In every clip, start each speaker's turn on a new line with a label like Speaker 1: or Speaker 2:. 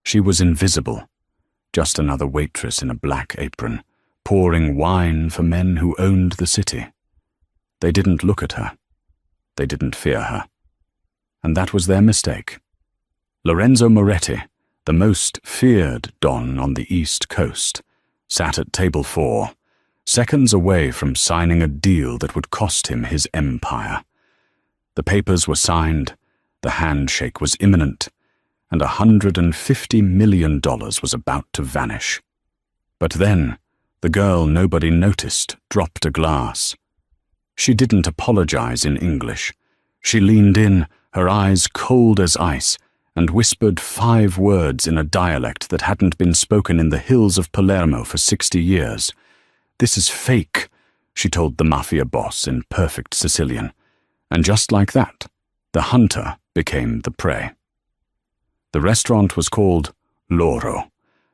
Speaker 1: She was invisible, just another waitress in a black apron, pouring wine for men who owned the city. They didn't look at her. They didn't fear her. And that was their mistake. Lorenzo Moretti, the most feared Don on the East Coast, sat at table 4, seconds away from signing a deal that would cost him his empire. The papers were signed, the handshake was imminent, and $150 million was about to vanish. But then, the girl nobody noticed dropped a glass. She didn't apologize in English. She leaned in, her eyes cold as ice, and whispered 5 words in a dialect that hadn't been spoken in the hills of Palermo for 60 years. "This is fake," she told the Mafia boss in perfect Sicilian. And just like that, the hunter became the prey. The restaurant was called Loro,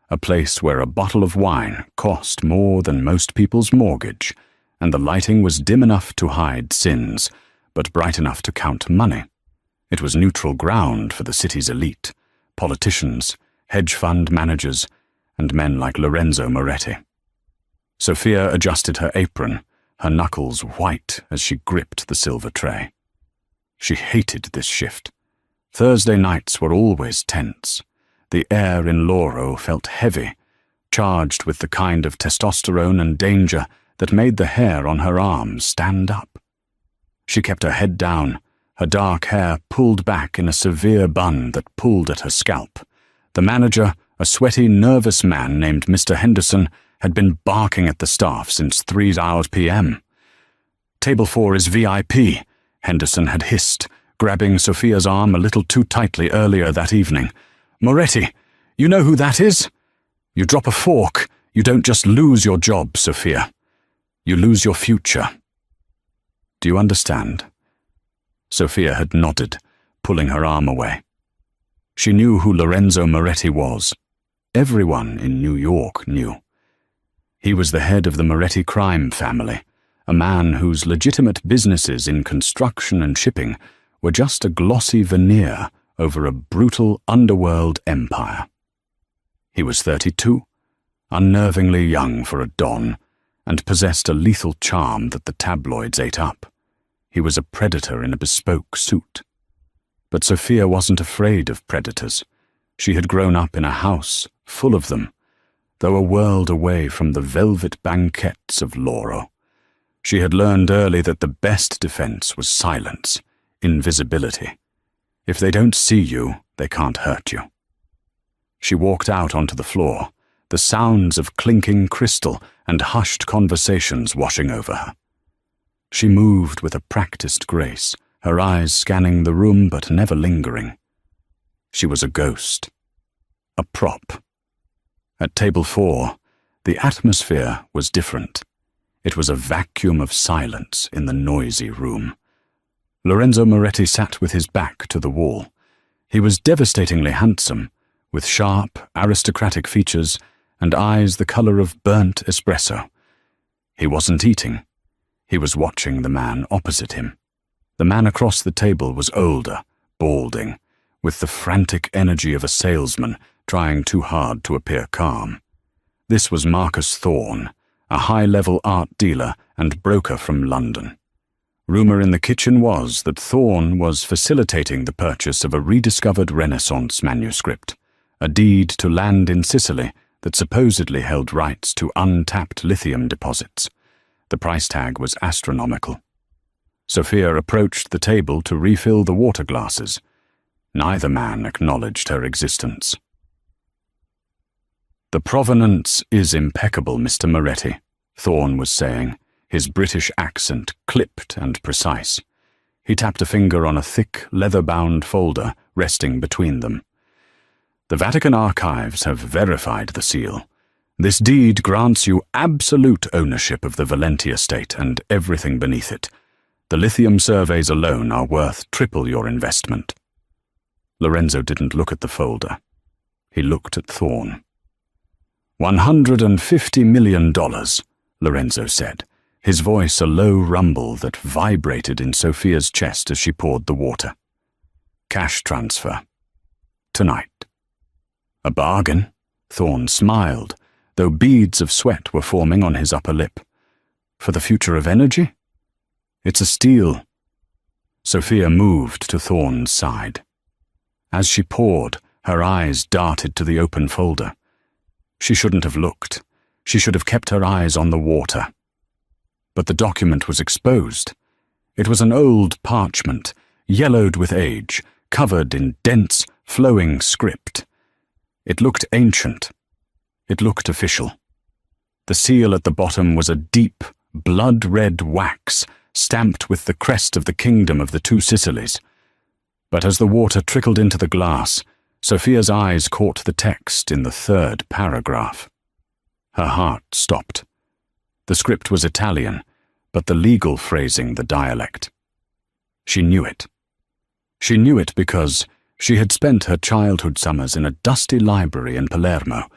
Speaker 1: a place where a bottle of wine cost more than most people's mortgage, and the lighting was dim enough to hide sins, but bright enough to count money. It was neutral ground for the city's elite, politicians, hedge fund managers, and men like Lorenzo Moretti. Sophia adjusted her apron, her knuckles white as she gripped the silver tray. She hated this shift. Thursday nights were always tense. The air in Loro felt heavy, charged with the kind of testosterone and danger that made the hair on her arms stand up. She kept her head down, her dark hair pulled back in a severe bun that pulled at her scalp. The manager, a sweaty, nervous man named Mr. Henderson, had been barking at the staff since 3 p.m. "Table 4 is VIP," Henderson had hissed, grabbing Sophia's arm a little too tightly earlier that evening. "Moretti, you know who that is? You drop a fork, you don't just lose your job, Sophia. You lose your future. Do you understand?" Sophia had nodded, pulling her arm away. She knew who Lorenzo Moretti was. Everyone in New York knew. He was the head of the Moretti crime family, a man whose legitimate businesses in construction and shipping were just a glossy veneer over a brutal underworld empire. He was 32, unnervingly young for a Don, and possessed a lethal charm that the tabloids ate up. He was a predator in a bespoke suit. But Sophia wasn't afraid of predators. She had grown up in a house full of them, though a world away from the velvet banquettes of Loro. She had learned early that the best defense was silence, invisibility. If they don't see you, they can't hurt you. She walked out onto the floor, the sounds of clinking crystal and hushed conversations washing over her. She moved with a practiced grace, her eyes scanning the room but never lingering. She was a ghost, a prop. At table 4, the atmosphere was different. It was a vacuum of silence in the noisy room. Lorenzo Moretti sat with his back to the wall. He was devastatingly handsome, with sharp, aristocratic features and eyes the color of burnt espresso. He wasn't eating. He was watching the man opposite him. The man across the table was older, balding, with the frantic energy of a salesman trying too hard to appear calm. This was Marcus Thorne, a high-level art dealer and broker from London. Rumor in the kitchen was that Thorne was facilitating the purchase of a rediscovered Renaissance manuscript, a deed to land in Sicily that supposedly held rights to untapped lithium deposits. The price tag was astronomical. Sophia approached the table to refill the water glasses. Neither man acknowledged her existence. "The provenance is impeccable, Mr. Moretti," Thorne was saying, his British accent clipped and precise. He tapped a finger on a thick, leather-bound folder resting between them. "The Vatican archives have verified the seal. This deed grants you absolute ownership of the Valenti estate and everything beneath it. The lithium surveys alone are worth triple your investment." Lorenzo didn't look at the folder. He looked at Thorne. $150 million, Lorenzo said, his voice a low rumble that vibrated in Sophia's chest as she poured the water. "Cash transfer. Tonight." A bargain, Thorn smiled, though beads of sweat were forming on his upper lip. For the future of energy? It's a steal. Sophia moved to Thorn's side. As she poured, her eyes darted to the open folder. She shouldn't have looked. She should have kept her eyes on the water. But the document was exposed. It was an old parchment, yellowed with age, covered in dense, flowing script. It looked ancient. It looked official. The seal at the bottom was a deep, blood-red wax, stamped with the crest of the kingdom of the two Sicilies. But as the water trickled into the glass, Sophia's eyes caught the text in the third paragraph. Her heart stopped. The script was Italian, but the legal phrasing the dialect. She knew it. She knew it because she had spent her childhood summers in a dusty library in Palermo,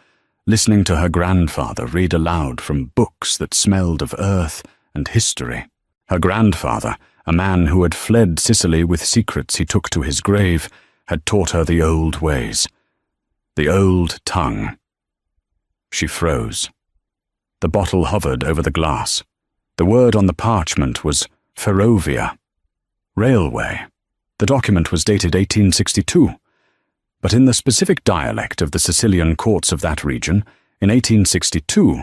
Speaker 1: listening to her grandfather read aloud from books that smelled of earth and history. Her grandfather, a man who had fled Sicily with secrets he took to his grave, had taught her the old ways, the old tongue. She froze. The bottle hovered over the glass. The word on the parchment was ferrovia, railway. The document was dated 1862, but in the specific dialect of the Sicilian courts of that region, in 1862,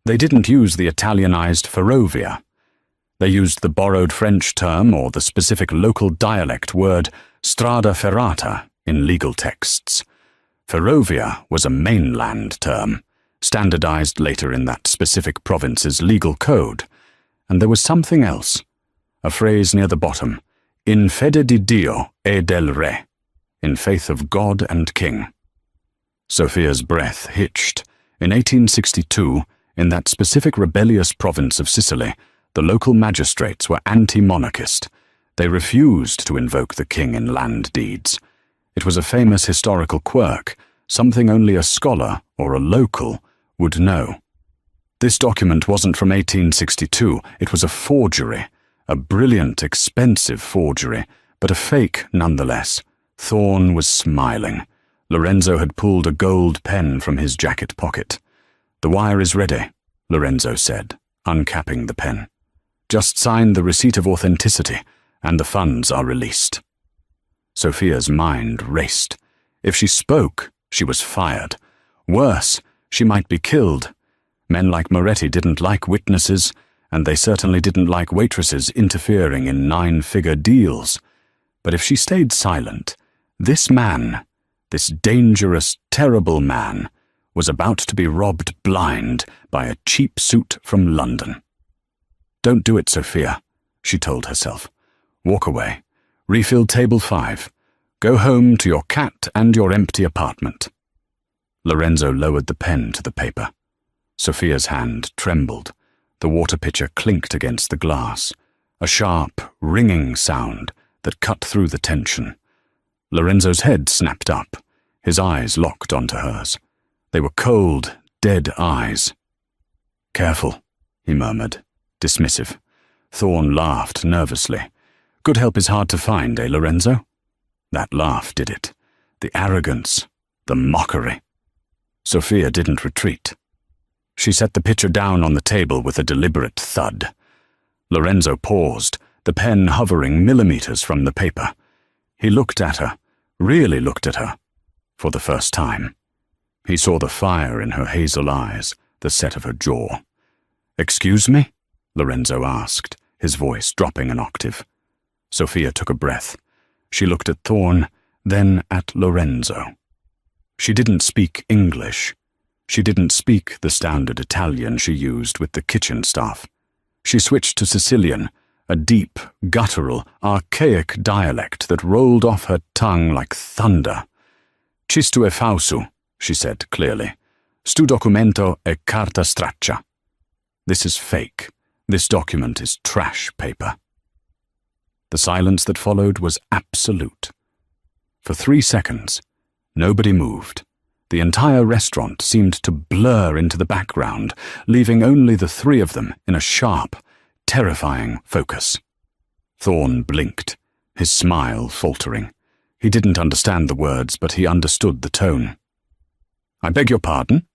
Speaker 1: they didn't use the Italianized ferrovia. They used the borrowed French term or the specific local dialect word strada ferrata in legal texts. Ferrovia was a mainland term, standardized later in that specific province's legal code. And there was something else, a phrase near the bottom, in fede di Dio e del re, in faith of God and King. Sophia's breath hitched. In 1862, in that specific rebellious province of Sicily, the local magistrates were anti-monarchist. They refused to invoke the king in land deeds. It was a famous historical quirk, something only a scholar or a local would know. This document wasn't from 1862. It was a forgery, a brilliant, expensive forgery, but a fake nonetheless. Thorn was smiling. Lorenzo had pulled a gold pen from his jacket pocket. "The wire is ready," Lorenzo said, uncapping the pen. "Just sign the receipt of authenticity, and the funds are released." Sophia's mind raced. If she spoke, she was fired. Worse, she might be killed. Men like Moretti didn't like witnesses, and they certainly didn't like waitresses interfering in 9-figure deals. But if she stayed silent, this man, this dangerous, terrible man, was about to be robbed blind by a cheap suit from London. "Don't do it, Sophia," she told herself. "Walk away. Refill table 5. Go home to your cat and your empty apartment." Lorenzo lowered the pen to the paper. Sophia's hand trembled. The water pitcher clinked against the glass, a sharp, ringing sound that cut through the tension. Lorenzo's head snapped up. His eyes locked onto hers. They were cold, dead eyes. "Careful," he murmured, dismissive. Thorn laughed nervously. "Good help is hard to find, eh, Lorenzo?" That laugh did it. The arrogance, the mockery. Sophia didn't retreat. She set the pitcher down on the table with a deliberate thud. Lorenzo paused, the pen hovering millimeters from the paper. He looked at her, really looked at her, for the first time. He saw the fire in her hazel eyes, the set of her jaw. "Excuse me?" Lorenzo asked, his voice dropping an octave. Sophia took a breath. She looked at Thorn, then at Lorenzo. She didn't speak English. She didn't speak the standard Italian she used with the kitchen staff. She switched to Sicilian, a deep, guttural, archaic dialect that rolled off her tongue like thunder. "Cistu è falso," she said clearly. "Stu documento è carta straccia." This is fake. This document is trash paper. The silence that followed was absolute. For 3 seconds, nobody moved. The entire restaurant seemed to blur into the background, leaving only the 3 of them in a sharp, terrifying focus. Thorn blinked, his smile faltering. He didn't understand the words, but he understood the tone. I beg your pardon?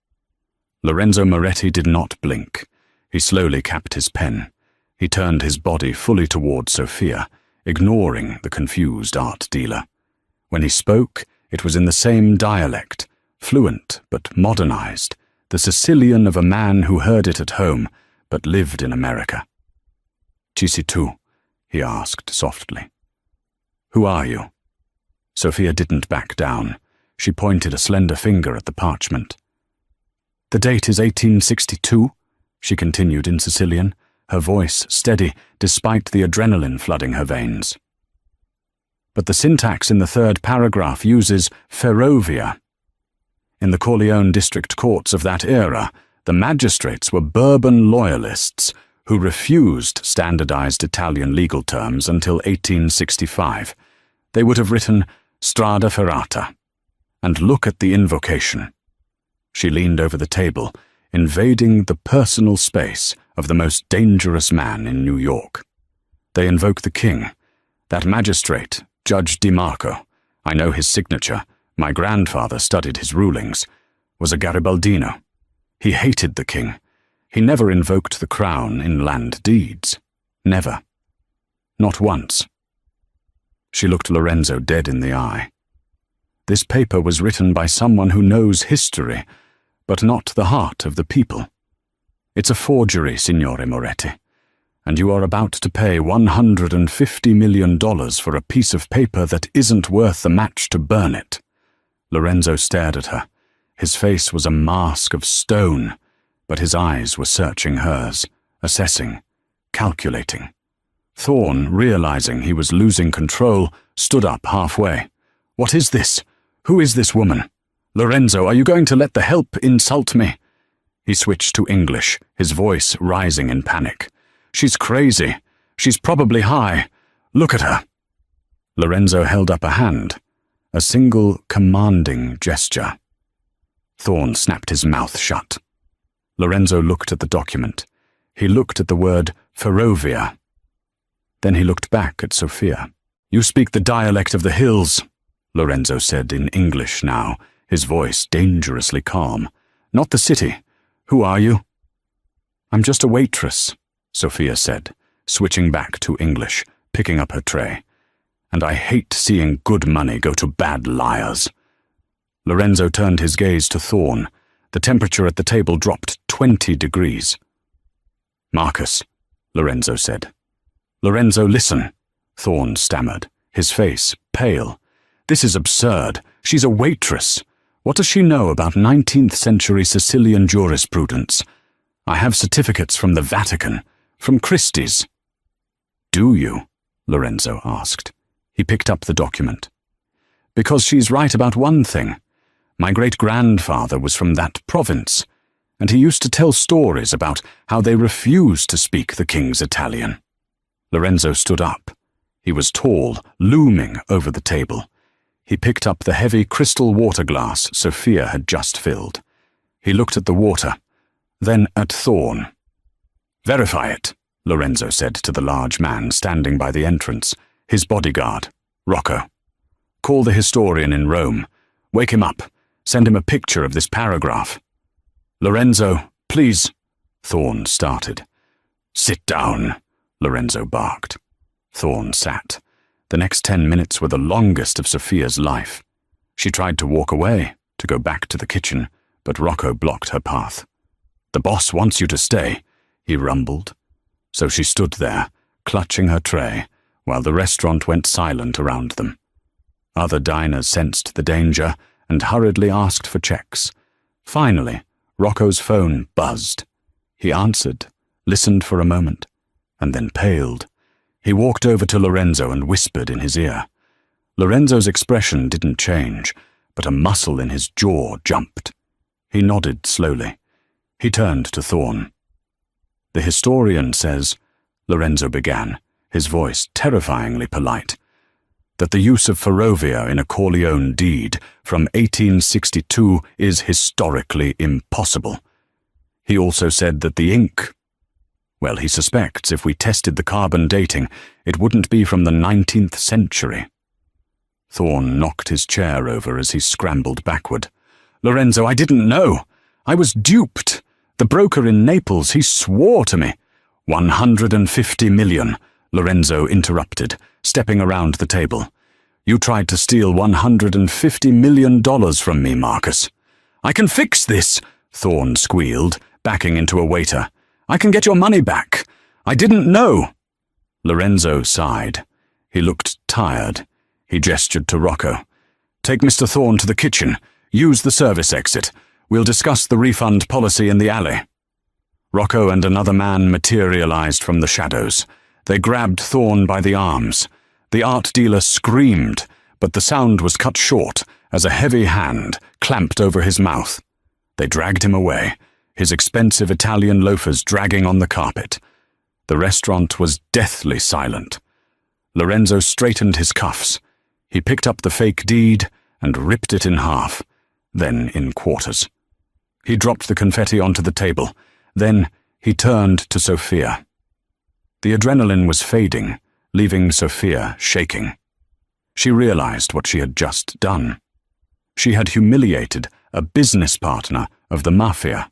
Speaker 1: Lorenzo Moretti did not blink. He slowly capped his pen. He turned his body fully toward Sophia, ignoring the confused art dealer. When he spoke, it was in the same dialect, fluent but modernized, the Sicilian of a man who heard it at home but lived in America. Chi sei tu? He asked softly. Who are you? Sophia didn't back down. She pointed a slender finger at the parchment. The date is 1862, she continued in Sicilian, her voice steady despite the adrenaline flooding her veins. But the syntax in the third paragraph uses ferrovia. In the Corleone district courts of that era, the magistrates were Bourbon loyalists who refused standardized Italian legal terms until 1865. They would have written strada ferrata. And look at the invocation. She leaned over the table, invading the personal space of the most dangerous man in New York. They invoke the king, that magistrate, Judge DiMarco. I know his signature. My grandfather studied his rulings. Was a Garibaldino. He hated the king. He never invoked the crown in land deeds. Never. Not once. She looked Lorenzo dead in the eye. This paper was written by someone who knows history, but not the heart of the people. It's a forgery, Signore Moretti, and you are about to pay $150 million for a piece of paper that isn't worth the match to burn it. Lorenzo stared at her. His face was a mask of stone, but his eyes were searching hers, assessing, calculating. Thorne, realizing he was losing control, stood up halfway. What is this? Who is this woman? Lorenzo, are you going to let the help insult me? He switched to English, his voice rising in panic. She's crazy. She's probably high. Look at her. Lorenzo held up a hand, a single commanding gesture. Thorne snapped his mouth shut. Lorenzo looked at the document. He looked at the word ferrovia. Then he looked back at Sophia. You speak the dialect of the hills, Lorenzo said in English now, his voice dangerously calm. Not the city. Who are you? I'm just a waitress, Sophia said, switching back to English, picking up her tray. And I hate seeing good money go to bad liars. Lorenzo turned his gaze to Thorne. The temperature at the table dropped 20 degrees. Marcus, Lorenzo said. Lorenzo, listen, Thorne stammered, his face pale. This is absurd. She's a waitress. What does she know about 19th century Sicilian jurisprudence? I have certificates from the Vatican, from Christie's. Do you? Lorenzo asked. He picked up the document. Because she's right about one thing. My great-grandfather was from that province, and he used to tell stories about how they refused to speak the king's Italian. Lorenzo stood up. He was tall, looming over the table. He picked up the heavy crystal water glass Sophia had just filled. He looked at the water, then at Thorne. Verify it, Lorenzo said to the large man standing by the entrance, his bodyguard, Rocco. Call the historian in Rome. Wake him up. Send him a picture of this paragraph. Lorenzo, please, Thorne started. Sit down, Lorenzo barked. Thorne sat. The next 10 minutes were the longest of Sophia's life. She tried to walk away, to go back to the kitchen, but Rocco blocked her path. The boss wants you to stay, he rumbled. So she stood there, clutching her tray, while the restaurant went silent around them. Other diners sensed the danger and hurriedly asked for checks. Finally, Rocco's phone buzzed. He answered, listened for a moment, and then paled. He walked over to Lorenzo and whispered in his ear. Lorenzo's expression didn't change, but a muscle in his jaw jumped. He nodded slowly. He turned to Thorne. The historian says, Lorenzo began, his voice terrifyingly polite, that the use of ferrovia in a Corleone deed from 1862 is historically impossible. He also said that the ink, well, he suspects if we tested the carbon dating, it wouldn't be from the 19th century. Thorne knocked his chair over as he scrambled backward. Lorenzo, I didn't know. I was duped. The broker in Naples, he swore to me. 150 million, Lorenzo interrupted, stepping around the table. You tried to steal $150 million from me, Marcus. I can fix this, Thorne squealed, backing into a waiter. I can get your money back. I didn't know. Lorenzo sighed. He looked tired. He gestured to Rocco. Take Mr. Thorne to the kitchen. Use the service exit. We'll discuss the refund policy in the alley. Rocco and another man materialized from the shadows. They grabbed Thorne by the arms. The art dealer screamed, but the sound was cut short as a heavy hand clamped over his mouth. They dragged him away, his expensive Italian loafers dragging on the carpet. The restaurant was deathly silent. Lorenzo straightened his cuffs. He picked up the fake deed and ripped it in half, then in quarters. He dropped the confetti onto the table. Then he turned to Sophia. The adrenaline was fading, leaving Sophia shaking. She realized what she had just done. She had humiliated a business partner of the Mafia.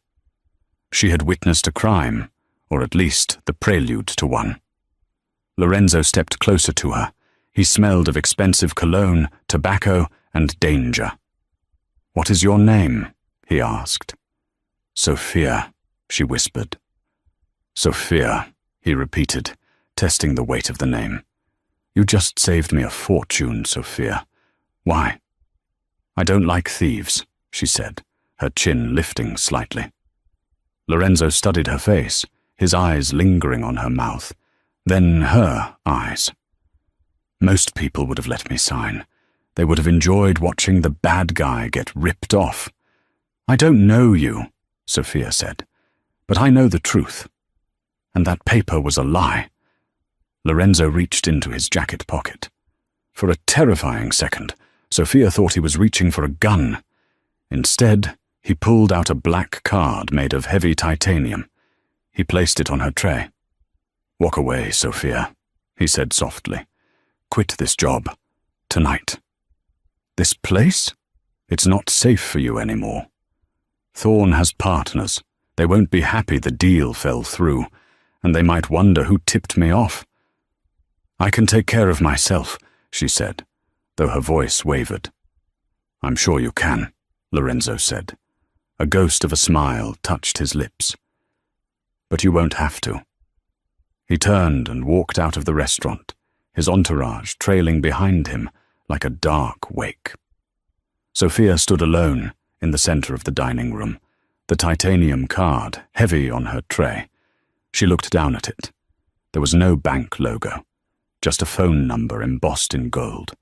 Speaker 1: She had witnessed a crime, or at least the prelude to one. Lorenzo stepped closer to her. He smelled of expensive cologne, tobacco, and danger. "What is your name?" he asked. "Sophia," she whispered. "Sophia," he repeated, testing the weight of the name. "You just saved me a fortune, Sophia. Why?" "I don't like thieves," she said, her chin lifting slightly. Lorenzo studied her face, his eyes lingering on her mouth, then her eyes. "Most people would have let me sign. They would have enjoyed watching the bad guy get ripped off." "I don't know you," Sophia said, "but I know the truth. And that paper was a lie." Lorenzo reached into his jacket pocket. For a terrifying second, Sophia thought he was reaching for a gun. Instead, he pulled out a black card made of heavy titanium. He placed it on her tray. "Walk away, Sophia," he said softly. "Quit this job. Tonight." "This place? It's not safe for you anymore. Thorne has partners. They won't be happy the deal fell through, and they might wonder who tipped me off." "I can take care of myself," she said, though her voice wavered. "I'm sure you can," Lorenzo said. A ghost of a smile touched his lips. "But you won't have to." He turned and walked out of the restaurant, his entourage trailing behind him like a dark wake. Sophia stood alone in the center of the dining room, the titanium card heavy on her tray. She looked down at it. There was no bank logo, just a phone number embossed in gold.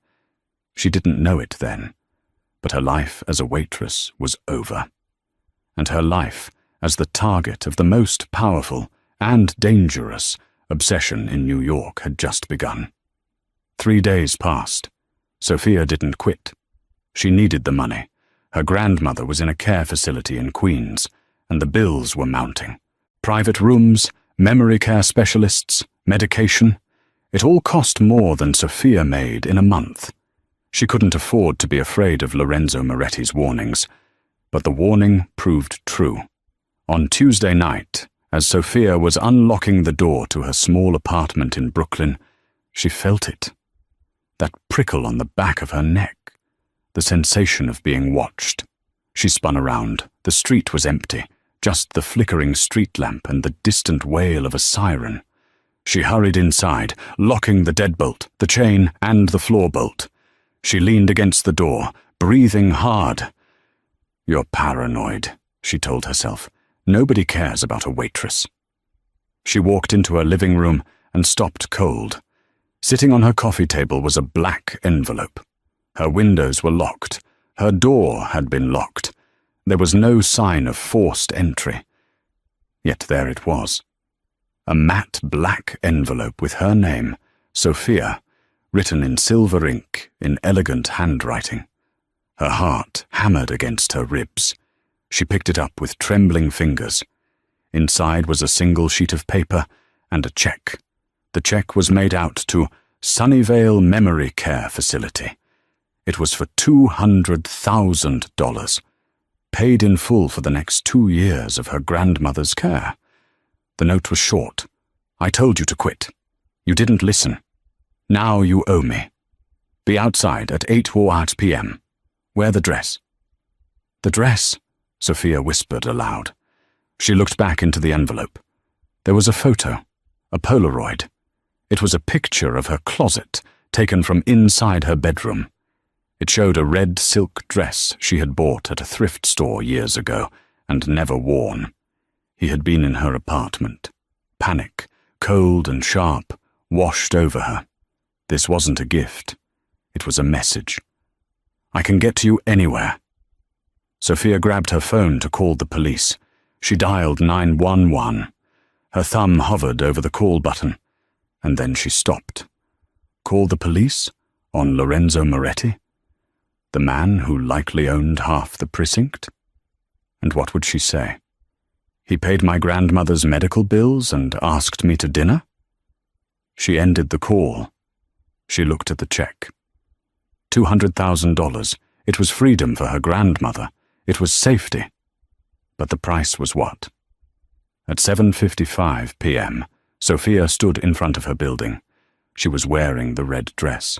Speaker 1: She didn't know it then, but her life as a waitress was over. And her life as the target of the most powerful and dangerous obsession in New York had just begun. 3 days passed. Sophia didn't quit. She needed the money. Her grandmother was in a care facility in Queens, and the bills were mounting. Private rooms, memory care specialists, medication. It all cost more than Sophia made in a month. She couldn't afford to be afraid of Lorenzo Moretti's warnings, but the warning proved true. On Tuesday night, as Sophia was unlocking the door to her small apartment in Brooklyn, she felt it. That prickle on the back of her neck, the sensation of being watched. She spun around. The street was empty, just the flickering street lamp and the distant wail of a siren. She hurried inside, locking the deadbolt, the chain, and the floor bolt. She leaned against the door, breathing hard. "You're paranoid," she told herself. "Nobody cares about a waitress." She walked into her living room and stopped cold. Sitting on her coffee table was a black envelope. Her windows were locked. Her door had been locked. There was no sign of forced entry. Yet there it was. A matte black envelope with her name, Sophia, written in silver ink in elegant handwriting. Her heart hammered against her ribs. She picked it up with trembling fingers. Inside was a single sheet of paper and a check. The check was made out to Sunnyvale Memory Care Facility. It was for $200,000. paid in full for the next 2 years of her grandmother's care. The note was short. I told you to quit. You didn't listen. Now you owe me. Be outside at 8:08 p.m. Wear the dress. The dress, Sophia whispered aloud. She looked back into the envelope. There was a photo, a Polaroid. It was a picture of her closet, taken from inside her bedroom. It showed a red silk dress she had bought at a thrift store years ago and never worn. He had been in her apartment. Panic, cold and sharp, washed over her. This wasn't a gift. It was a message. I can get to you anywhere. Sophia grabbed her phone to call the police. She dialed 911. Her thumb hovered over the call button, and then she stopped. Call the police? On Lorenzo Moretti? The man who likely owned half the precinct? And what would she say? He paid my grandmother's medical bills and asked me to dinner? She ended the call. She looked at the check. $200,000. It was freedom for her grandmother. It was safety. But the price was what? At 7:55 p.m., Sophia stood in front of her building. She was wearing the red dress.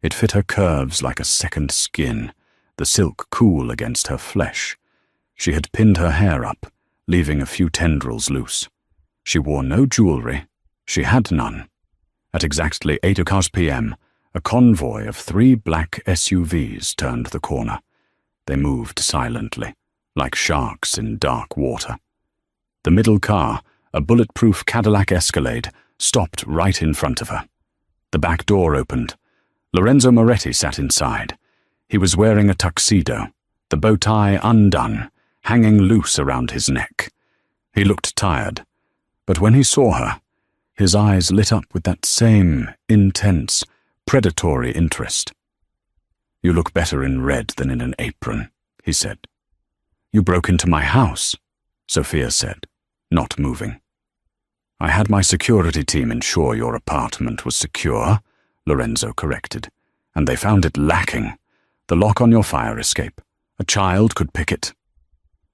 Speaker 1: It fit her curves like a second skin, the silk cool against her flesh. She had pinned her hair up, leaving a few tendrils loose. She wore no jewelry. She had none. At exactly 8:00 p.m., a convoy of 3 black SUVs turned the corner. They moved silently, like sharks in dark water. The middle car, a bulletproof Cadillac Escalade, stopped right in front of her. The back door opened. Lorenzo Moretti sat inside. He was wearing a tuxedo, the bow tie undone, hanging loose around his neck. He looked tired, but when he saw her, his eyes lit up with that same intense, predatory interest. You look better in red than in an apron, he said. You broke into my house, Sophia said, not moving. I had my security team ensure your apartment was secure, Lorenzo corrected, and they found it lacking. The lock on your fire escape. A child could pick it.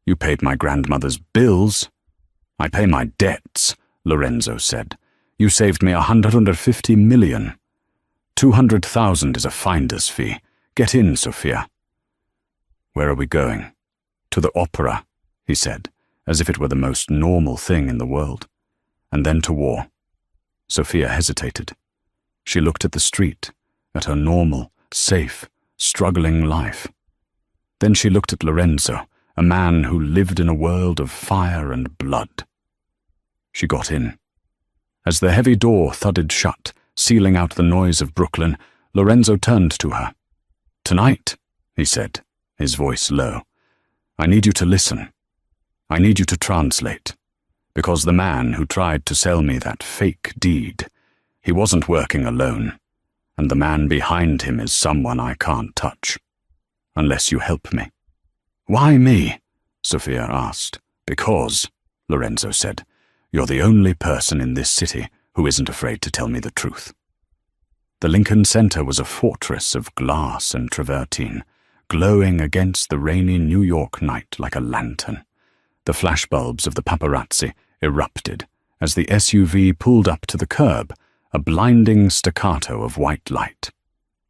Speaker 1: You paid my grandmother's bills. I pay my debts, Lorenzo said. You saved me $150 million. 200,000 is a finder's fee. Get in, Sophia. Where are we going? To the opera, he said, as if it were the most normal thing in the world. And then to war. Sophia hesitated. She looked at the street, at her normal, safe, struggling life. Then she looked at Lorenzo, a man who lived in a world of fire and blood. She got in. As the heavy door thudded shut, sealing out the noise of Brooklyn, Lorenzo turned to her. Tonight, he said, his voice low, I need you to listen. I need you to translate. Because the man who tried to sell me that fake deed, he wasn't working alone, and the man behind him is someone I can't touch. Unless you help me. Why me? Sophia asked. Because, Lorenzo said, you're the only person in this city who isn't afraid to tell me the truth. The Lincoln Center was a fortress of glass and travertine, glowing against the rainy New York night like a lantern. The flashbulbs of the paparazzi erupted as the SUV pulled up to the curb, a blinding staccato of white light.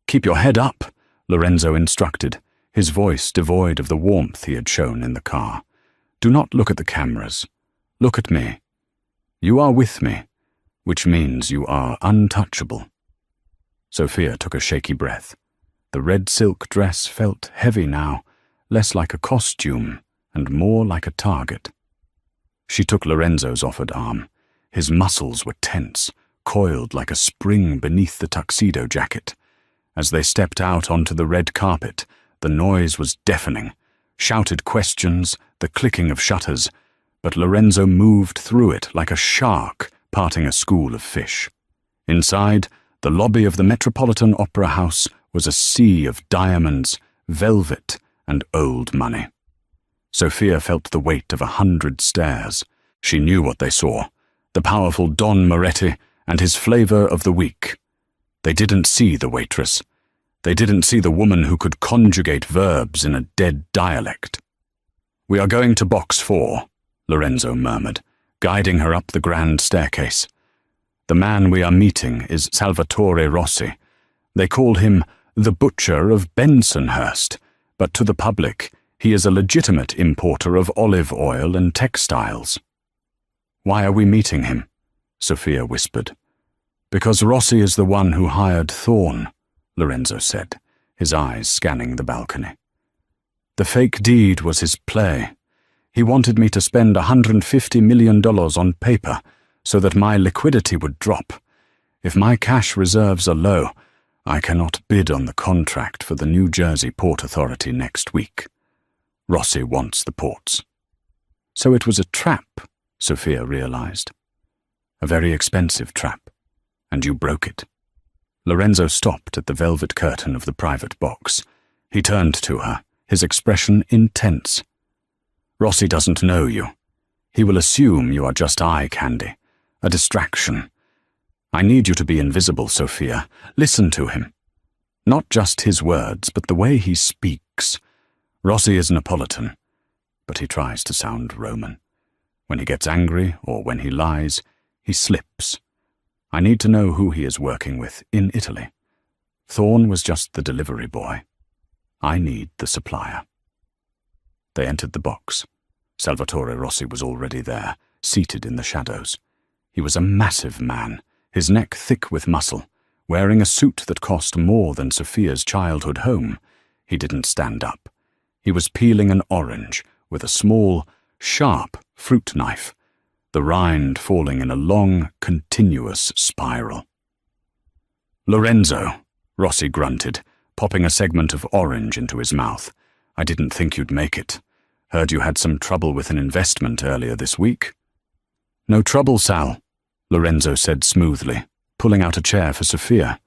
Speaker 1: Keep your head up, Lorenzo instructed, his voice devoid of the warmth he had shown in the car. Do not look at the cameras. Look at me. You are with me, which means you are untouchable. Sophia took a shaky breath. The red silk dress felt heavy now, less like a costume and more like a target. She took Lorenzo's offered arm. His muscles were tense, coiled like a spring beneath the tuxedo jacket. As they stepped out onto the red carpet, the noise was deafening. Shouted questions, the clicking of shutters, but Lorenzo moved through it like a shark parting a school of fish. Inside, the lobby of the Metropolitan Opera House was a sea of diamonds, velvet, and old money. Sophia felt the weight of 100 stares. She knew what they saw, the powerful Don Moretti and his flavor of the week. They didn't see the waitress. They didn't see the woman who could conjugate verbs in a dead dialect. "We are going to box 4, Lorenzo murmured, guiding her up the grand staircase. "The man we are meeting is Salvatore Rossi. They call him the Butcher of Bensonhurst, but to the public he is a legitimate importer of olive oil and textiles." "Why are we meeting him?" Sophia whispered. "Because Rossi is the one who hired Thorne," Lorenzo said, his eyes scanning the balcony. "The fake deed was his play. He wanted me to spend $150 million on paper so that my liquidity would drop. If my cash reserves are low, I cannot bid on the contract for the New Jersey Port Authority next week. Rossi wants the ports." "So it was a trap," Sophia realized. "A very expensive trap, and you broke it." Lorenzo stopped at the velvet curtain of the private box. He turned to her, his expression intense. "Rossi doesn't know you. He will assume you are just eye candy, a distraction. I need you to be invisible, Sophia. Listen to him. Not just his words, but the way he speaks. Rossi is Neapolitan, but he tries to sound Roman. When he gets angry or when he lies, he slips. I need to know who he is working with in Italy. Thorne was just the delivery boy. I need the supplier." They entered the box. Salvatore Rossi was already there, seated in the shadows. He was a massive man, his neck thick with muscle, wearing a suit that cost more than Sophia's childhood home. He didn't stand up. He was peeling an orange with a small, sharp fruit knife, the rind falling in a long, continuous spiral. "Lorenzo," Rossi grunted, popping a segment of orange into his mouth. "I didn't think you'd make it. Heard you had some trouble with an investment earlier this week." "No trouble, Sal," Lorenzo said smoothly, pulling out a chair for Sophia.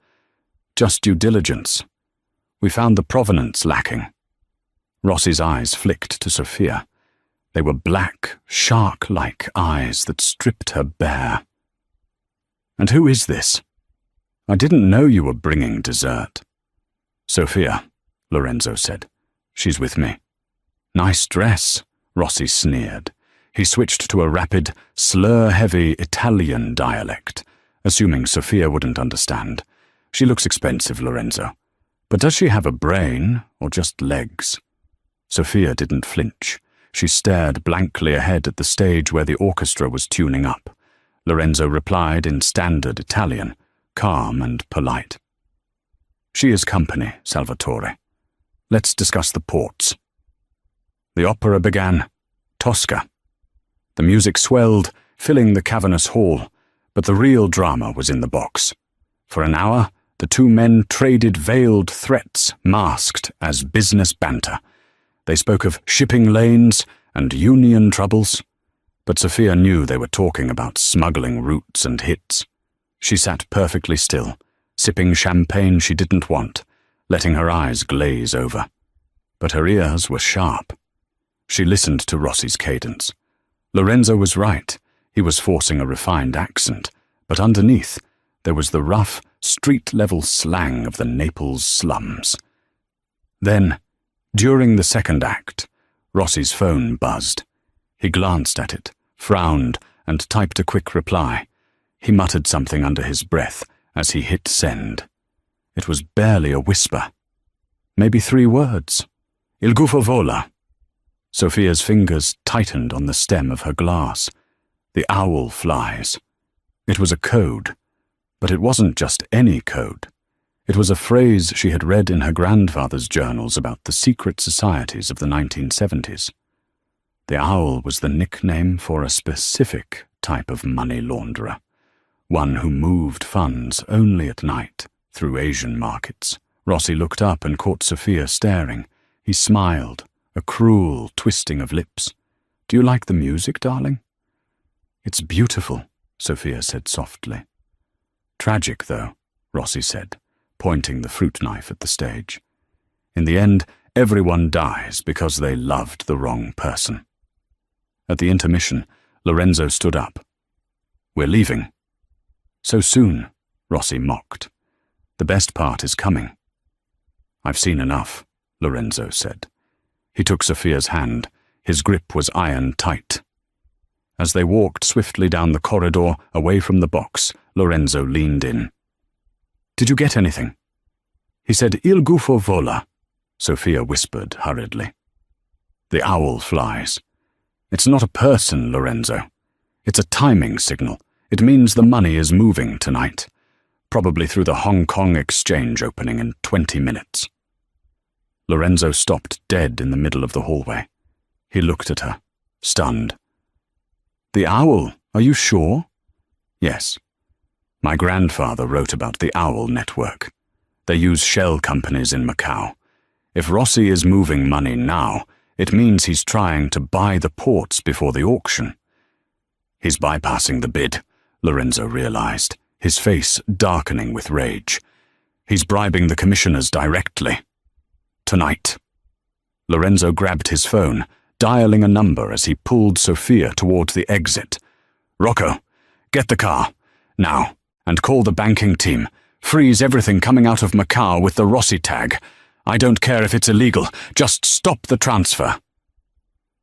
Speaker 1: "Just due diligence. We found the provenance lacking." Rossi's eyes flicked to Sophia. They were black, shark-like eyes that stripped her bare. "And who is this? I didn't know you were bringing dessert." "Sophia," Lorenzo said. "She's with me." "Nice dress," Rossi sneered. He switched to a rapid, slur-heavy Italian dialect, assuming Sophia wouldn't understand. "She looks expensive, Lorenzo. But does she have a brain, or just legs?" Sophia didn't flinch. She stared blankly ahead at the stage where the orchestra was tuning up. Lorenzo replied in standard Italian, calm and polite. "She is company, Salvatore. Let's discuss the ports." The opera began, Tosca. The music swelled, filling the cavernous hall, but the real drama was in the box. For an hour, the two men traded veiled threats masked as business banter. They spoke of shipping lanes and union troubles, but Sophia knew they were talking about smuggling routes and hits. She sat perfectly still, sipping champagne she didn't want, letting her eyes glaze over. But her ears were sharp. She listened to Rossi's cadence. Lorenzo was right. He was forcing a refined accent, but underneath there was the rough, street-level slang of the Naples slums. Then, during the second act, Rossi's phone buzzed. He glanced at it, frowned, and typed a quick reply. He muttered something under his breath as he hit send. It was barely a whisper. Maybe 3 words. "Il gufo vola." Sophia's fingers tightened on the stem of her glass. "The owl flies." It was a code, but it wasn't just any code. It was a phrase she had read in her grandfather's journals about the secret societies of the 1970s. The owl was the nickname for a specific type of money launderer, one who moved funds only at night through Asian markets. Rossi looked up and caught Sophia staring. He smiled, a cruel twisting of lips. "Do you like the music, darling?" "It's beautiful," Sophia said softly. "Tragic, though," Rossi said, pointing the fruit knife at the stage. "In the end, everyone dies because they loved the wrong person." At the intermission, Lorenzo stood up. "We're leaving." "So soon," Rossi mocked. "The best part is coming." "I've seen enough," Lorenzo said. He took Sophia's hand, His grip was iron tight. As they walked swiftly down the corridor, away from the box, Lorenzo leaned in. "Did you get anything?" He said, "Il gufo vola," Sophia whispered hurriedly. "The owl flies. It's not a person, Lorenzo. It's a timing signal. It means the money is moving tonight, probably through the Hong Kong exchange opening in 20 minutes. Lorenzo stopped dead in the middle of the hallway. He looked at her, stunned. "The owl, are you sure?" "Yes. My grandfather wrote about the Owl Network. They use shell companies in Macau. If Rossi is moving money now, it means he's trying to buy the ports before the auction. He's bypassing the bid," Lorenzo realized, his face darkening with rage. "He's bribing the commissioners directly. Tonight." Lorenzo grabbed his phone, dialing a number as he pulled Sophia towards the exit. "Rocco, get the car, now, and call the banking team. Freeze everything coming out of Macau with the Rossi tag. I don't care if it's illegal, just stop the transfer."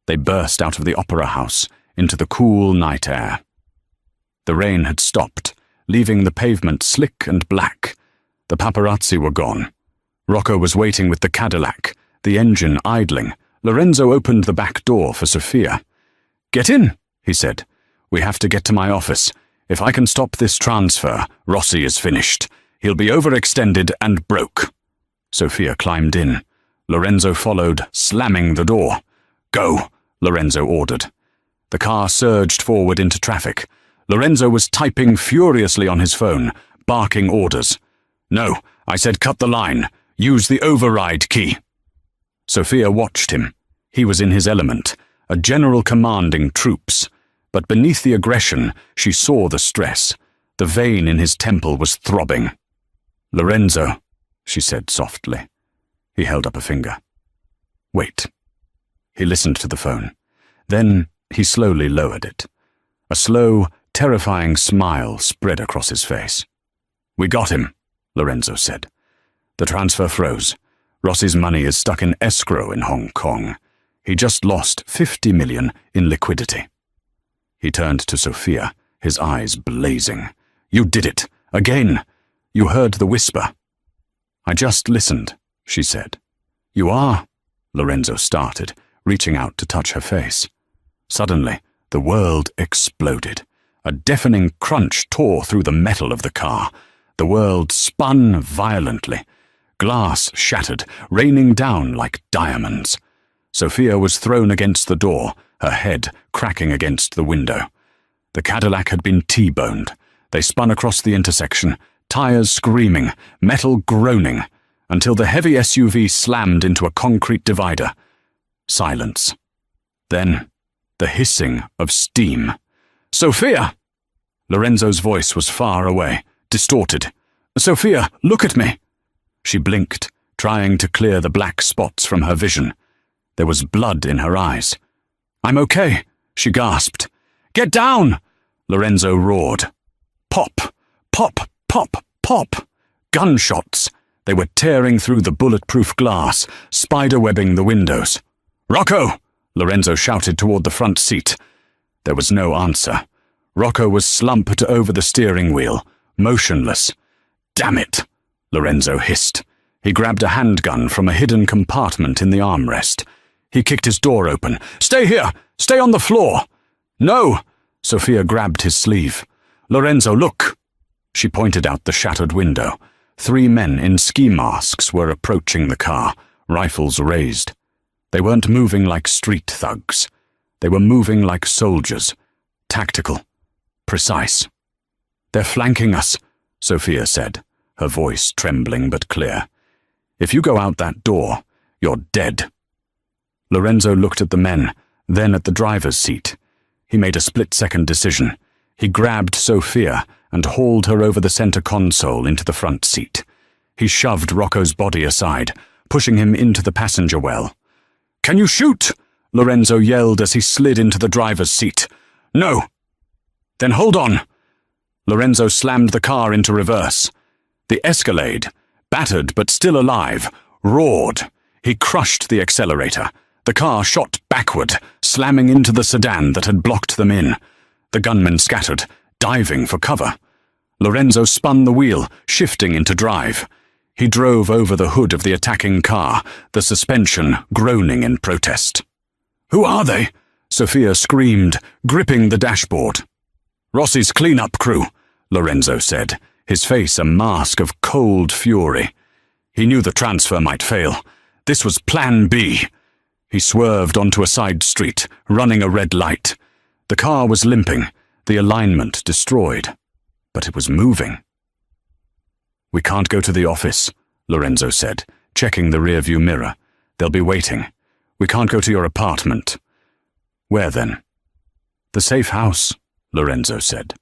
Speaker 1: They burst out of the opera house into the cool night air. The rain had stopped, leaving the pavement slick and black. The paparazzi were gone. Rocco was waiting with the Cadillac, the engine idling. Lorenzo opened the back door for Sophia. "Get in," he said. "We have to get to my office. If I can stop this transfer, Rossi is finished. He'll be overextended and broke." Sophia climbed in. Lorenzo followed, slamming the door. "Go," Lorenzo ordered. The car surged forward into traffic. Lorenzo was typing furiously on his phone, barking orders. "No, I said cut the line. Use the override key." Sophia watched him. He was in his element, a general commanding troops. But beneath the aggression, she saw the stress. The vein in his temple was throbbing. "Lorenzo," she said softly. He held up a finger. "Wait." He listened to the phone. Then he slowly lowered it. A slow, terrifying smile spread across his face. "We got him," Lorenzo said. "The transfer froze. Rossi's money is stuck in escrow in Hong Kong. He just lost 50 million in liquidity." He turned to Sophia, his eyes blazing. "You did it. Again. You heard the whisper." "I just listened," she said. "You are?" Lorenzo started, reaching out to touch her face. Suddenly, the world exploded. A deafening crunch tore through the metal of the car. The world spun violently. Glass shattered, raining down like diamonds. Sophia was thrown against the door, her head cracking against the window. The Cadillac had been T-boned. They spun across the intersection, tires screaming, metal groaning, until the heavy SUV slammed into a concrete divider. Silence. Then, the hissing of steam. "Sophia!" Lorenzo's voice was far away, distorted. "Sophia, look at me!" She blinked, trying to clear the black spots from her vision. There was blood in her eyes. "I'm okay," she gasped. "Get down!" Lorenzo roared. Pop, pop, pop, pop. Gunshots. They were tearing through the bulletproof glass, spiderwebbing the windows. "Rocco!" Lorenzo shouted toward the front seat. There was no answer. Rocco was slumped over the steering wheel, motionless. "Damn it!" Lorenzo hissed. He grabbed a handgun from a hidden compartment in the armrest. He kicked his door open. "Stay here! Stay on the floor!" "No!" Sophia grabbed his sleeve. "Lorenzo, look!" She pointed out the shattered window. 3 men in ski masks were approaching the car, rifles raised. They weren't moving like street thugs. They were moving like soldiers. Tactical. Precise. "They're flanking us," Sophia said, her voice trembling but clear. "If you go out that door, you're dead." Lorenzo looked at the men, then at the driver's seat. He made a split-second decision. He grabbed Sophia and hauled her over the center console into the front seat. He shoved Rocco's body aside, pushing him into the passenger well. "Can you shoot?" Lorenzo yelled as he slid into the driver's seat. "No." "Then hold on." Lorenzo slammed the car into reverse. The Escalade, battered but still alive, roared. He crushed the accelerator. The car shot backward, slamming into the sedan that had blocked them in. The gunmen scattered, diving for cover. Lorenzo spun the wheel, shifting into drive. He drove over the hood of the attacking car, the suspension groaning in protest. "Who are they?" Sofia screamed, gripping the dashboard. "Rossi's cleanup crew," Lorenzo said, his face a mask of cold fury. He knew the transfer might fail. This was Plan B. He swerved onto a side street, running a red light. The car was limping, the alignment destroyed, but it was moving. "We can't go to the office," Lorenzo said, checking the rearview mirror. "They'll be waiting. We can't go to your apartment." "Where then?" "The safe house," Lorenzo said.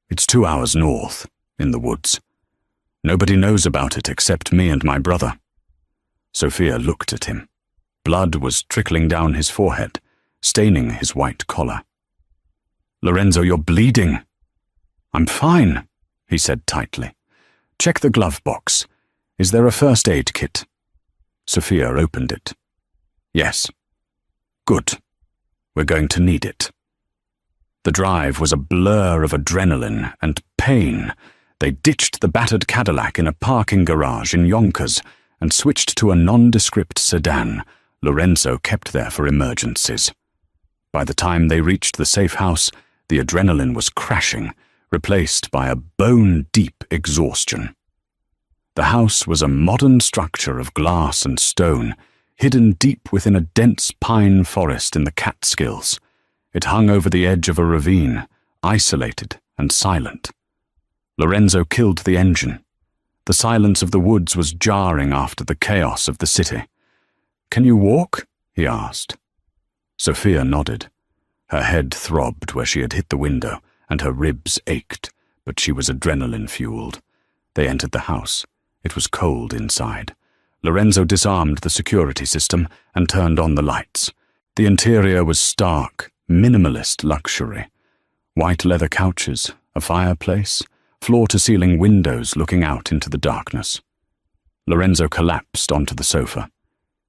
Speaker 1: "It's 2 hours north, in the woods. Nobody knows about it except me and my brother." Sofia looked at him. Blood was trickling down his forehead, staining his white collar. "Lorenzo, you're bleeding." "I'm fine," he said tightly. "Check the glove box. Is there a first aid kit?" Sofia opened it. "Yes." "Good. We're going to need it." The drive was a blur of adrenaline and pain. They ditched the battered Cadillac in a parking garage in Yonkers and switched to a nondescript sedan Lorenzo kept there for emergencies. By the time they reached the safe house, the adrenaline was crashing, replaced by a bone-deep exhaustion. The house was a modern structure of glass and stone, hidden deep within a dense pine forest in the Catskills. It hung over the edge of a ravine, isolated and silent. Lorenzo killed the engine. The silence of the woods was jarring after the chaos of the city. "Can you walk?" he asked. Sofia nodded. Her head throbbed where she had hit the window, and her ribs ached, but she was adrenaline-fueled. They entered the house. It was cold inside. Lorenzo disarmed the security system and turned on the lights. The interior was stark, minimalist luxury. White leather couches, a fireplace, floor-to-ceiling windows looking out into the darkness. Lorenzo collapsed onto the sofa.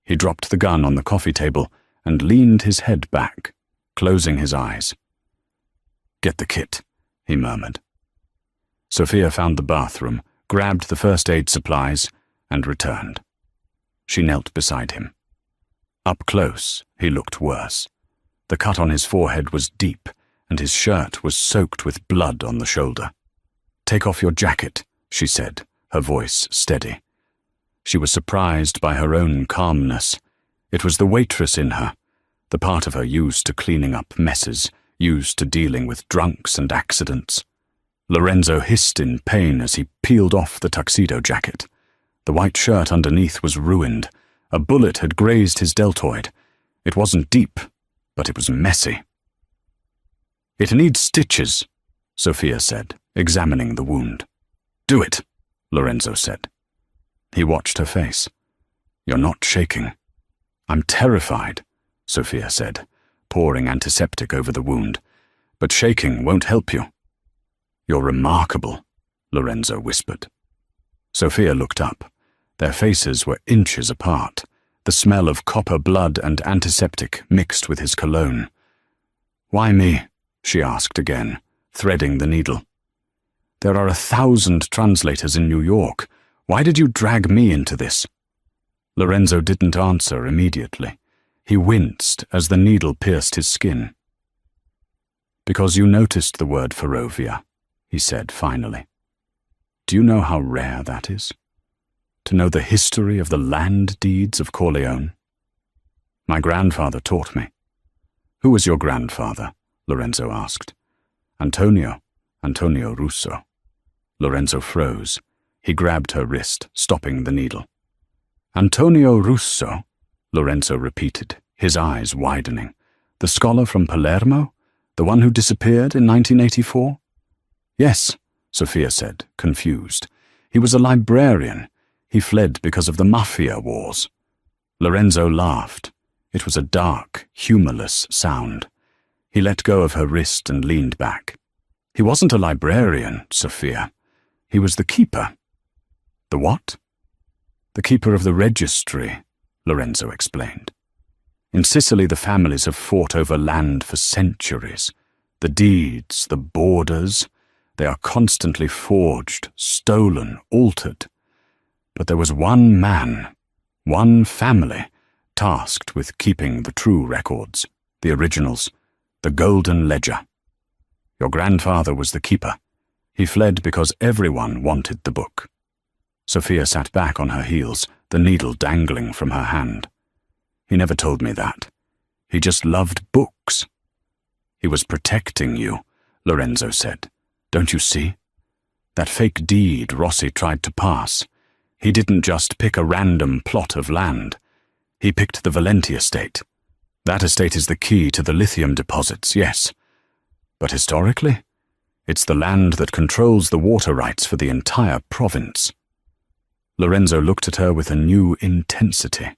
Speaker 1: He dropped the gun on the coffee table and leaned his head back, closing his eyes. "Get the kit," he murmured. Sofia found the bathroom, grabbed the first aid supplies, and returned. She knelt beside him. Up close, he looked worse. The cut on his forehead was deep, and his shirt was soaked with blood on the shoulder. "Take off your jacket," she said, her voice steady. She was surprised by her own calmness. It was the waitress in her, the part of her used to cleaning up messes, used to dealing with drunks and accidents. Lorenzo hissed in pain as he peeled off the tuxedo jacket. The white shirt underneath was ruined. A bullet had grazed his deltoid. It wasn't deep, but it was messy. "It needs stitches," Sofia said, examining the wound. "Do it," Lorenzo said. He watched her face. "You're not shaking." "I'm terrified," Sofia said, pouring antiseptic over the wound. "But shaking won't help you." "You're remarkable," Lorenzo whispered. Sofia looked up. Their faces were inches apart, the smell of copper blood and antiseptic mixed with his cologne. "Why me?" she asked again, threading the needle. "There are 1,000 translators in New York. Why did you drag me into this?" Lorenzo didn't answer immediately. He winced as the needle pierced his skin. "Because you noticed the word Ferrovia," he said finally. "Do you know how rare that is? To know the history of the land deeds of Corleone? My grandfather taught me." "Who was your grandfather?" Lorenzo asked. Antonio Russo." Lorenzo froze. He grabbed her wrist, stopping the needle. "Antonio Russo," Lorenzo repeated, his eyes widening. "The scholar from Palermo? The one who disappeared in 1984? "Yes," Sofia said, confused. "He was a librarian. He fled because of the Mafia wars." Lorenzo laughed. It was a dark, humorless sound. He let go of her wrist and leaned back. "He wasn't a librarian, Sofia. He was the keeper." "The what?" "The keeper of the registry," Lorenzo explained. In Sicily, the families have fought over land for centuries. The deeds, the borders, they are constantly forged, stolen, altered. But there was one man, one family, tasked with keeping the true records, the originals, the golden ledger. Your grandfather was the keeper. He fled because everyone wanted the book. Sophia sat back on her heels, the needle dangling from her hand. He never told me that. He just loved books. He was protecting you, Lorenzo said. Don't you see? That fake deed Rossi tried to pass. He didn't just pick a random plot of land. He picked the Valenti estate. That estate is the key to the lithium deposits, yes. But historically, it's the land that controls the water rights for the entire province. Lorenzo looked at her with a new intensity.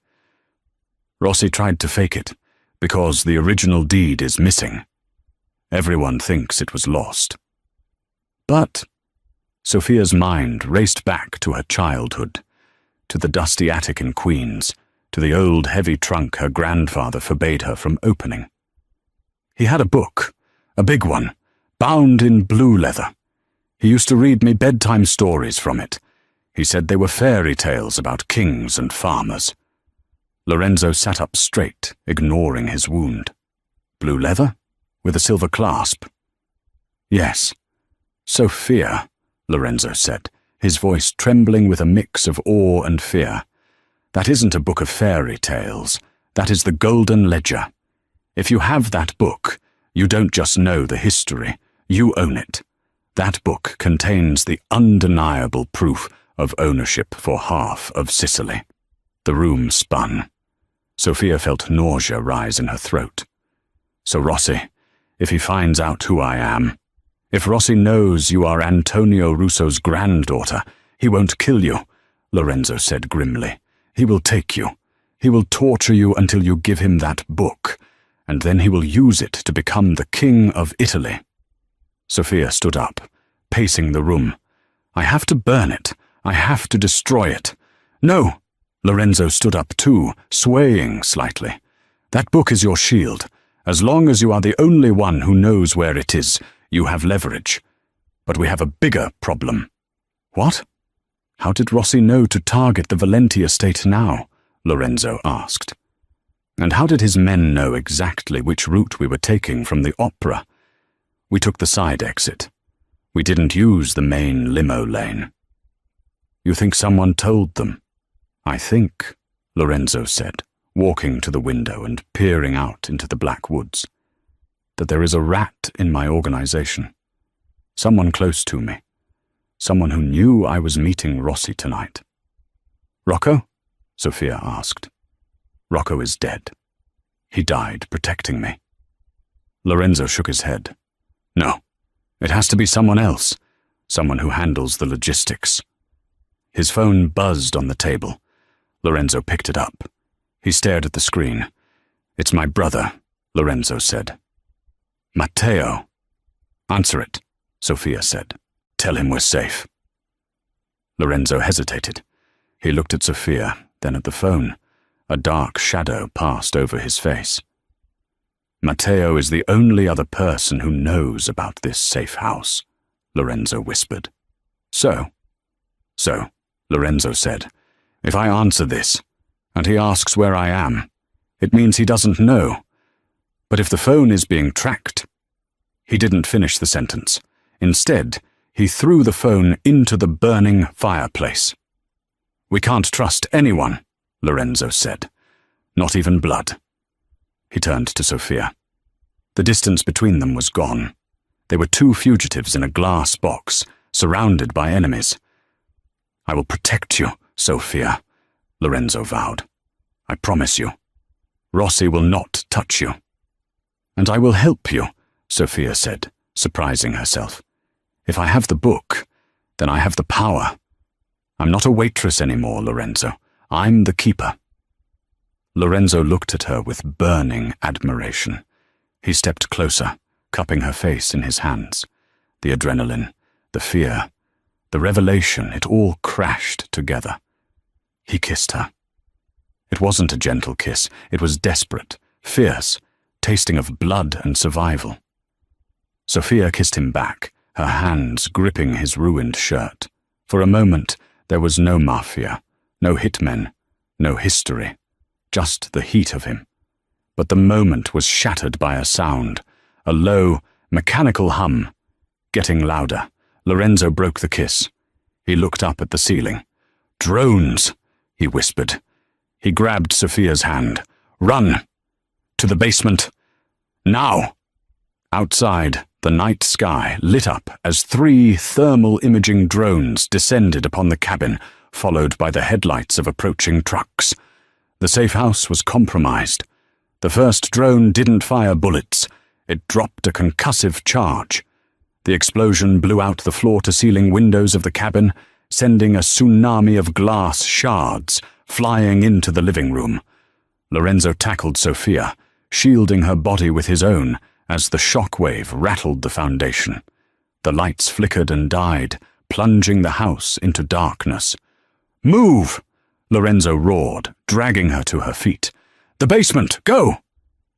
Speaker 1: Rossi tried to fake it, because the original deed is missing. Everyone thinks it was lost. But Sophia's mind raced back to her childhood, to the dusty attic in Queens, to the old heavy trunk her grandfather forbade her from opening. He had a book, a big one, bound in blue leather. He used to read me bedtime stories from it. He said they were fairy tales about kings and farmers. Lorenzo sat up straight, ignoring his wound. Blue leather? With a silver clasp? Yes. Sophia, Lorenzo said, his voice trembling with a mix of awe and fear. That isn't a book of fairy tales. That is the golden ledger. If you have that book, you don't just know the history, you own it. That book contains the undeniable proof of ownership for half of Sicily. The room spun. Sophia felt nausea rise in her throat. So Rossi, if he finds out who I am, if Rossi knows you are Antonio Russo's granddaughter, he won't kill you, Lorenzo said grimly. He will take you. He will torture you until you give him that book, and then he will use it to become the king of Italy. Sophia stood up, pacing the room. I have to burn it. I have to destroy it. No! Lorenzo stood up too, swaying slightly. That book is your shield. As long as you are the only one who knows where it is, you have leverage. But we have a bigger problem. What? How did Rossi know to target the Valenti estate now? Lorenzo asked. And how did his men know exactly which route we were taking from the opera? We took the side exit. We didn't use the main limo lane. You think someone told them? I think, Lorenzo said, walking to the window and peering out into the black woods, that there is a rat in my organization. Someone close to me. Someone who knew I was meeting Rossi tonight. Rocco? Sophia asked. Rocco is dead. He died protecting me. Lorenzo shook his head. No, it has to be someone else. Someone who handles the logistics. His phone buzzed on the table. Lorenzo picked it up. He stared at the screen. It's my brother, Lorenzo said. Matteo. Answer it, Sophia said. Tell him we're safe. Lorenzo hesitated. He looked at Sophia, then at the phone. A dark shadow passed over his face. Matteo is the only other person who knows about this safe house, Lorenzo whispered. So, Lorenzo said, if I answer this, and he asks where I am, it means he doesn't know. But if the phone is being tracked... He didn't finish the sentence. Instead, he threw the phone into the burning fireplace. We can't trust anyone, Lorenzo said. Not even blood. He turned to Sophia. The distance between them was gone. They were two fugitives in a glass box, surrounded by enemies. I will protect you, Sophia, Lorenzo vowed. I promise you. Rossi will not touch you. And I will help you, Sophia said, surprising herself. If I have the book, then I have the power. I'm not a waitress anymore, Lorenzo. I'm the keeper. Lorenzo looked at her with burning admiration. He stepped closer, cupping her face in his hands. The adrenaline, the fear, the revelation, it all crashed together. He kissed her. It wasn't a gentle kiss. It was desperate, fierce, tasting of blood and survival. Sophia kissed him back, her hands gripping his ruined shirt. For a moment, there was no Mafia, no hitmen, no history, just the heat of him. But the moment was shattered by a sound, a low, mechanical hum. Getting louder, Lorenzo broke the kiss. He looked up at the ceiling. "Drones," he whispered. He grabbed Sophia's hand. "Run! To the basement! Now!" Outside, the night sky lit up as 3 thermal imaging drones descended upon the cabin, followed by the headlights of approaching trucks. The safe house was compromised. The first drone didn't fire bullets. It dropped a concussive charge. The explosion blew out the floor-to-ceiling windows of the cabin, sending a tsunami of glass shards flying into the living room. Lorenzo tackled Sophia, shielding her body with his own as the shockwave rattled the foundation. The lights flickered and died, plunging the house into darkness. "Move!" Lorenzo roared, dragging her to her feet. "The basement, go!"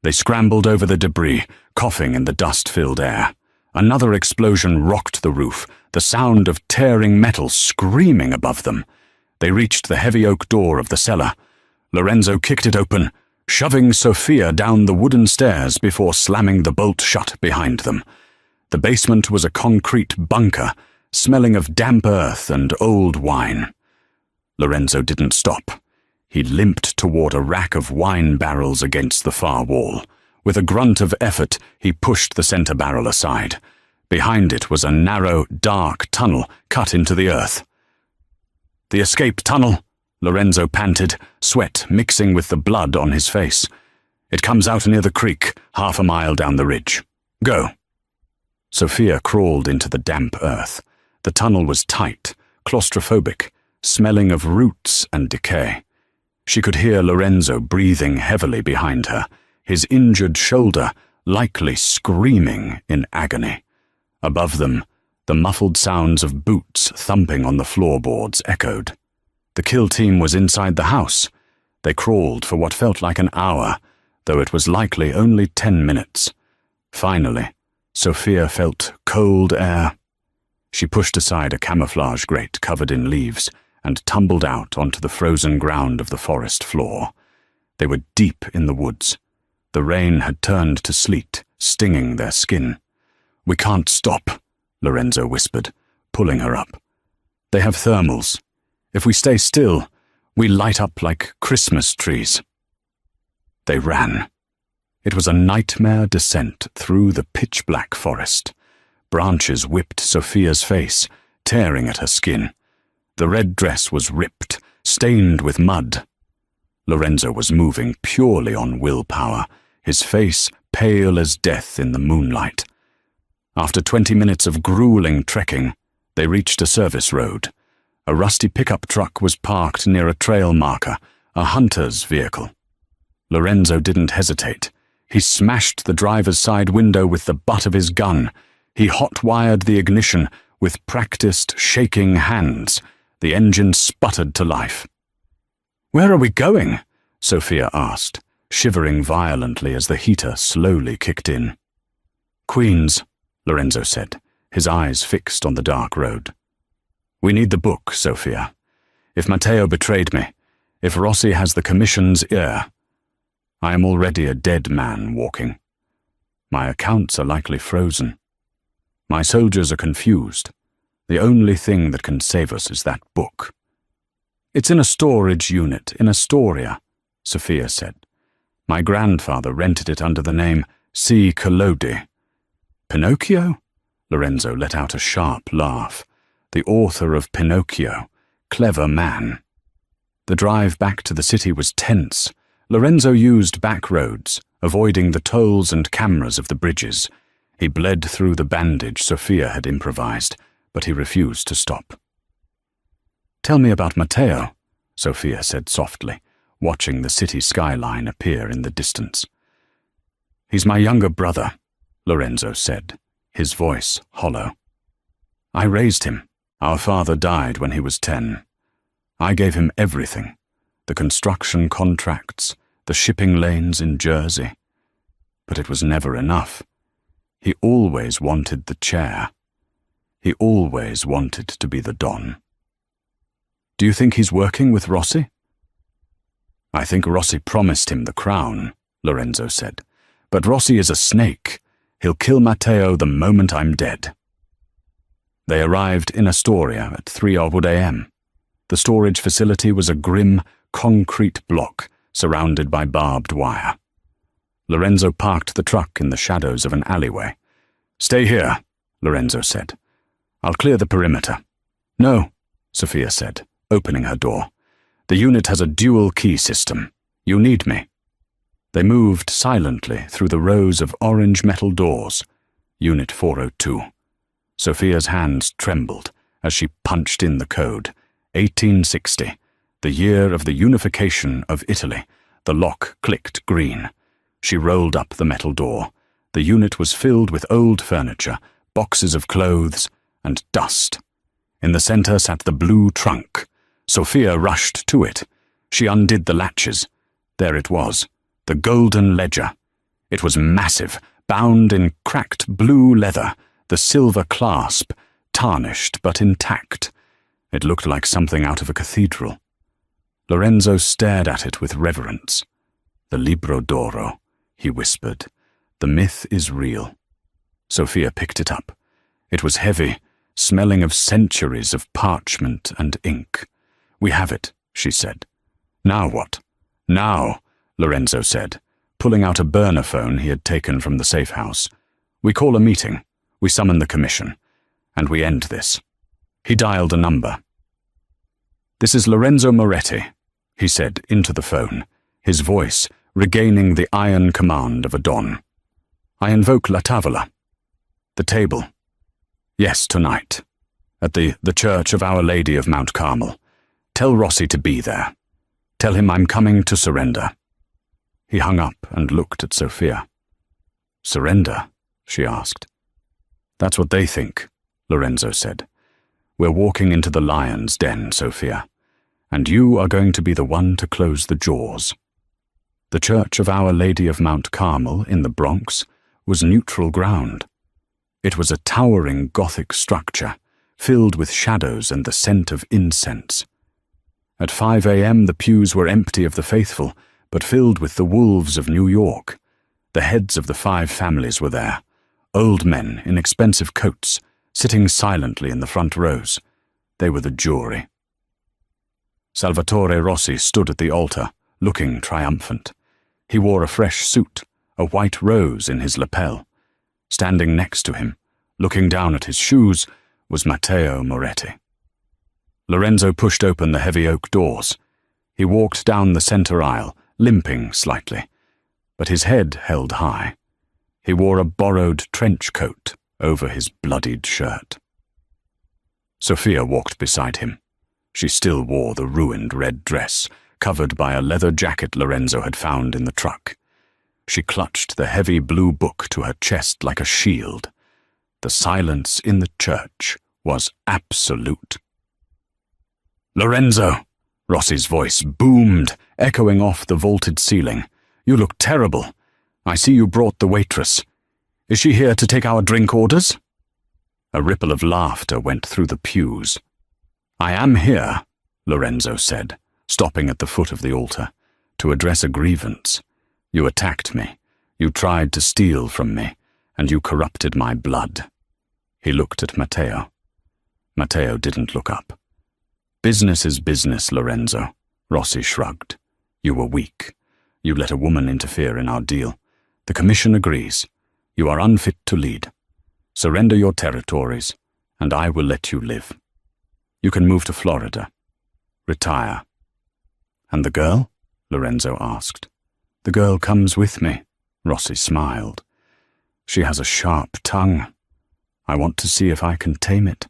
Speaker 1: They scrambled over the debris, coughing in the dust-filled air. Another explosion rocked the roof, the sound of tearing metal screaming above them. They reached the heavy oak door of the cellar. Lorenzo kicked it open, shoving Sophia down the wooden stairs before slamming the bolt shut behind them. The basement was a concrete bunker, smelling of damp earth and old wine. Lorenzo didn't stop. He limped toward a rack of wine barrels against the far wall. With a grunt of effort, he pushed the center barrel aside. Behind it was a narrow, dark tunnel cut into the earth. "The escape tunnel," Lorenzo panted, sweat mixing with the blood on his face. "It comes out near the creek, 1/2 mile down the ridge. Go." Sophia crawled into the damp earth. The tunnel was tight, claustrophobic, smelling of roots and decay. She could hear Lorenzo breathing heavily behind her, his injured shoulder likely screaming in agony. Above them, the muffled sounds of boots thumping on the floorboards echoed. The kill team was inside the house. They crawled for what felt like an hour, though it was likely only 10 minutes. Finally, Sophia felt cold air. She pushed aside a camouflage grate covered in leaves and tumbled out onto the frozen ground of the forest floor. They were deep in the woods. The rain had turned to sleet, stinging their skin. "We can't stop," Lorenzo whispered, pulling her up. "They have thermals. If we stay still, we light up like Christmas trees." They ran. It was a nightmare descent through the pitch-black forest. Branches whipped Sophia's face, tearing at her skin. The red dress was ripped, stained with mud. Lorenzo was moving purely on willpower, his face pale as death in the moonlight. After 20 minutes of grueling trekking, they reached a service road. A rusty pickup truck was parked near a trail marker, a hunter's vehicle. Lorenzo didn't hesitate. He smashed the driver's side window with the butt of his gun. He hot-wired the ignition with practiced, shaking hands. The engine sputtered to life. "Where are we going?" Sophia asked, shivering violently as the heater slowly kicked in. "Queens," Lorenzo said, his eyes fixed on the dark road. "We need the book, Sophia. If Matteo betrayed me, if Rossi has the Commission's ear, I am already a dead man walking. My accounts are likely frozen. My soldiers are confused. The only thing that can save us is that book." "It's in a storage unit in Astoria," Sophia said. "My grandfather rented it under the name C. Collodi." "Pinocchio?" Lorenzo let out a sharp laugh. The author of Pinocchio. Clever man. The drive back to the city was tense. Lorenzo used back roads, avoiding the tolls and cameras of the bridges. He bled through the bandage Sophia had improvised, but he refused to stop. "Tell me about Matteo," Sophia said softly, watching the city skyline appear in the distance. "He's my younger brother," Lorenzo said, his voice hollow. "I raised him. Our father died when he was 10. I gave him everything, the construction contracts, the shipping lanes in Jersey. But it was never enough. He always wanted the chair. He always wanted to be the Don. Do you think he's working with Rossi? I think Rossi promised him the crown, Lorenzo said. But Rossi is a snake. He'll kill Matteo the moment I'm dead. They arrived in Astoria at 3 a.m. The storage facility was a grim, concrete block surrounded by barbed wire. Lorenzo parked the truck in the shadows of an alleyway. Stay here, Lorenzo said. I'll clear the perimeter. No, Sophia said, opening her door. The unit has a dual key system. You need me. They moved silently through the rows of orange metal doors. Unit 402. Sophia's hands trembled as she punched in the code. 1860, the year of the unification of Italy. The lock clicked green. She rolled up the metal door. The unit was filled with old furniture, boxes of clothes, and dust. In the center sat the blue trunk. Sophia rushed to it. She undid the latches. There it was, the golden ledger. It was massive, bound in cracked blue leather, the silver clasp, tarnished but intact. It looked like something out of a cathedral. Lorenzo stared at it with reverence. The Libro d'Oro, he whispered. The myth is real. Sophia picked it up. It was heavy, smelling of centuries of parchment and ink. We have it, she said. Now what? Now, Lorenzo said, pulling out a burner phone he had taken from the safe house. We call a meeting. We summon the commission. And we end this. He dialed a number. This is Lorenzo Moretti, he said into the phone, his voice regaining the iron command of a Don. I invoke La Tavola. The table. Yes, tonight. At the Church of Our Lady of Mount Carmel. Tell Rossi to be there. Tell him I'm coming to surrender. He hung up and looked at Sophia. Surrender? She asked. That's what they think, Lorenzo said. We're walking into the lion's den, Sophia, and you are going to be the one to close the jaws. The Church of Our Lady of Mount Carmel in the Bronx was neutral ground. It was a towering Gothic structure, filled with shadows and the scent of incense. At 5 a.m. the pews were empty of the faithful, but filled with the wolves of New York. The heads of the 5 families were there, old men in expensive coats, sitting silently in the front rows. They were the jury. Salvatore Rossi stood at the altar, looking triumphant. He wore a fresh suit, a white rose in his lapel. Standing next to him, looking down at his shoes, was Matteo Moretti. Lorenzo pushed open the heavy oak doors. He walked down the center aisle, limping slightly, but his head held high. He wore a borrowed trench coat over his bloodied shirt. Sophia walked beside him. She still wore the ruined red dress, covered by a leather jacket Lorenzo had found in the truck. She clutched the heavy blue book to her chest like a shield. The silence in the church was absolute. Lorenzo! Rossi's voice boomed, echoing off the vaulted ceiling. You look terrible. I see you brought the waitress. Is she here to take our drink orders? A ripple of laughter went through the pews. I am here, Lorenzo said, stopping at the foot of the altar, to address a grievance. You attacked me. You tried to steal from me, and you corrupted my blood. He looked at Matteo. Matteo didn't look up. Business is business, Lorenzo. Rossi shrugged. You were weak. You let a woman interfere in our deal. The commission agrees. You are unfit to lead. Surrender your territories, and I will let you live. You can move to Florida. Retire. And the girl? Lorenzo asked. The girl comes with me. Rossi smiled. She has a sharp tongue. I want to see if I can tame it.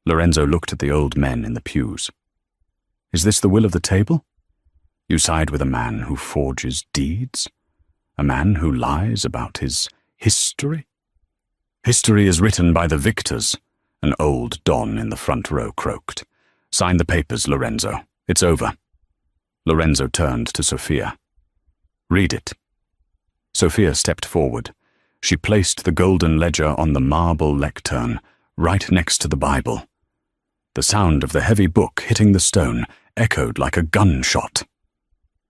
Speaker 1: Lorenzo looked at the old men in the pews. Is this the will of the table? You side with a man who forges deeds? A man who lies about his history? History is written by the victors, an old Don in the front row croaked. Sign the papers, Lorenzo. It's over. Lorenzo turned to Sophia. Read it. Sophia stepped forward. She placed the golden ledger on the marble lectern, right next to the Bible. The sound of the heavy book hitting the stone echoed like a gunshot.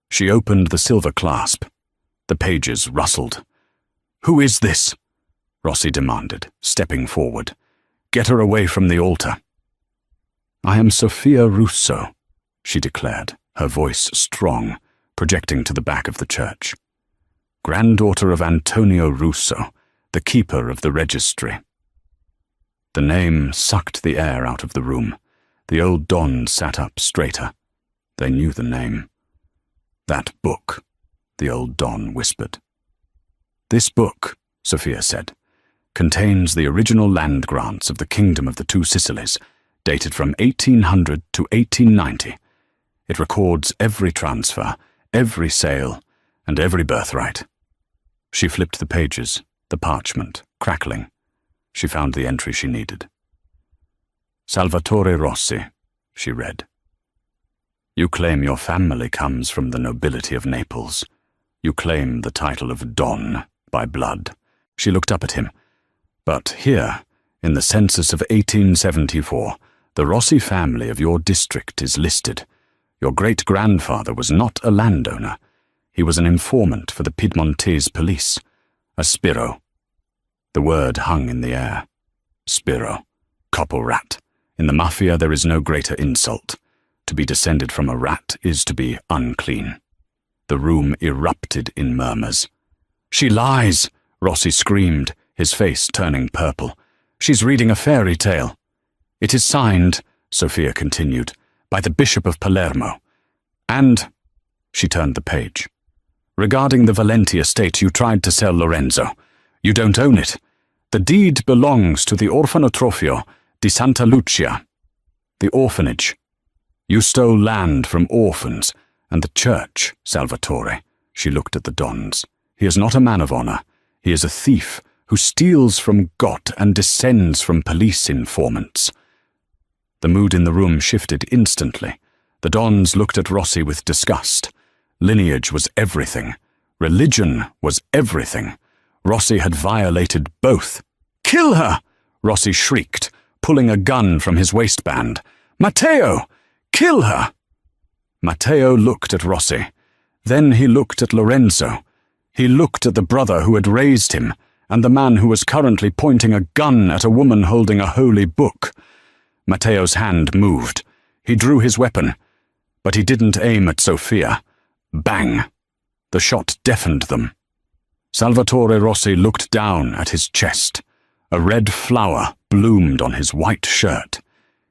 Speaker 1: She opened the silver clasp. The pages rustled. "Who is this?" Rossi demanded, stepping forward. "Get her away from the altar." "I am Sophia Russo," she declared, her voice strong, projecting to the back of the church. "Granddaughter of Antonio Russo, the keeper of the registry." The name sucked the air out of the room. The old Don sat up straighter. They knew the name. "That book," the old Don whispered. "This book," Sophia said, "contains the original land grants of the Kingdom of the Two Sicilies, dated from 1800 to 1890. It records every transfer, every sale, and every birthright." She flipped the pages, the parchment, crackling. She found the entry she needed. "Salvatore Rossi," she read. "You claim your family comes from the nobility of Naples. You claim the title of Don by blood." She looked up at him. "But here, in the census of 1874, the Rossi family of your district is listed. Your great-grandfather was not a landowner. He was an informant for the Piedmontese police, a Spiro." The word hung in the air. Spiro. Copper rat. In the Mafia there is no greater insult. To be descended from a rat is to be unclean. The room erupted in murmurs. "She lies!" Rossi screamed, his face turning purple. "She's reading a fairy tale." "It is signed," Sophia continued, "by the Bishop of Palermo. And," she turned the page, "regarding the Valenti estate you tried to sell Lorenzo. You don't own it. The deed belongs to the Orfanotrofio di Santa Lucia, the orphanage. You stole land from orphans, and the church, Salvatore." She looked at the Dons. "He is not a man of honor. He is a thief who steals from God and descends from police informants." The mood in the room shifted instantly. The Dons looked at Rossi with disgust. Lineage was everything. Religion was everything. Rossi had violated both. "Kill her!" Rossi shrieked, pulling a gun from his waistband. "Matteo! Kill her!" Matteo looked at Rossi. Then he looked at Lorenzo. He looked at the brother who had raised him, and the man who was currently pointing a gun at a woman holding a holy book. Matteo's hand moved. He drew his weapon, but he didn't aim at Sophia. Bang! The shot deafened them. Salvatore Rossi looked down at his chest. A red flower bloomed on his white shirt.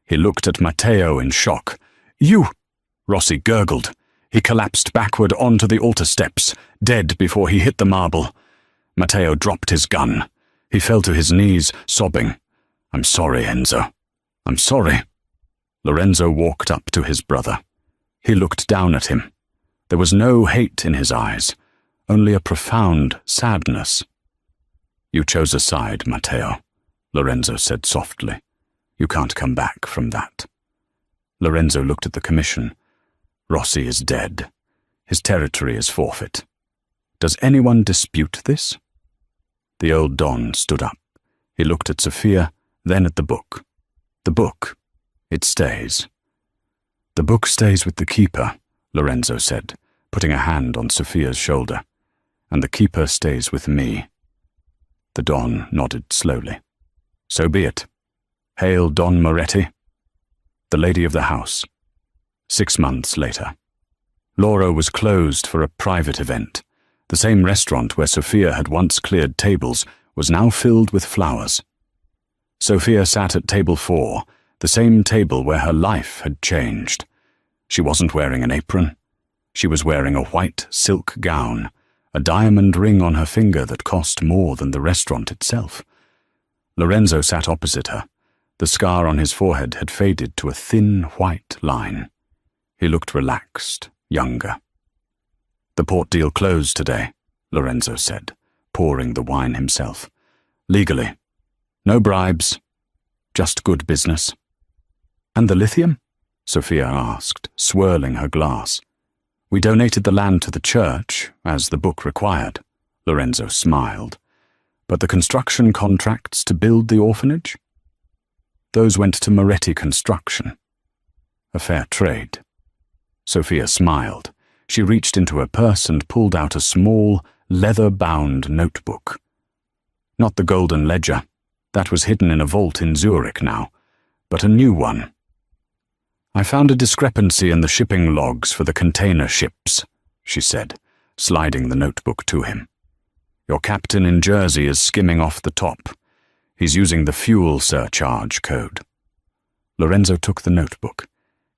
Speaker 1: He looked at Matteo in shock. "You!" Rossi gurgled. He collapsed backward onto the altar steps, dead before he hit the marble. Matteo dropped his gun. He fell to his knees, sobbing. "I'm sorry, Enzo. I'm sorry." Lorenzo walked up to his brother. He looked down at him. There was no hate in his eyes, only a profound sadness. "You chose a side, Matteo," Lorenzo said softly. "You can't come back from that." Lorenzo looked at the commission. "Rossi is dead. His territory is forfeit. Does anyone dispute this?" The old Don stood up. He looked at Sophia, then at the book. "The book, it stays." "The book stays with the keeper," Lorenzo said, putting a hand on Sophia's shoulder. "And the keeper stays with me." The Don nodded slowly. "So be it. Hail Don Moretti." The lady of the house. 6 months later. Laura was closed for a private event. The same restaurant where Sophia had once cleared tables was now filled with flowers. Sophia sat at table 4, the same table where her life had changed. She wasn't wearing an apron. She was wearing a white silk gown, a diamond ring on her finger that cost more than the restaurant itself. Lorenzo sat opposite her. The scar on his forehead had faded to a thin white line. He looked relaxed, younger. "The port deal closed today," Lorenzo said, pouring the wine himself. "Legally. No bribes. Just good business." "And the lithium?" Sophia asked, swirling her glass. "We donated the land to the church, as the book required," Lorenzo smiled. But the construction contracts to build the orphanage? Those went to Moretti Construction. A fair trade. Sophia smiled. She reached into her purse and pulled out a small, leather-bound notebook. Not the golden ledger. That was hidden in a vault in Zurich now, but a new one. I found a discrepancy in the shipping logs for the container ships, she said, sliding the notebook to him. Your captain in Jersey is skimming off the top. He's using the fuel surcharge code. Lorenzo took the notebook.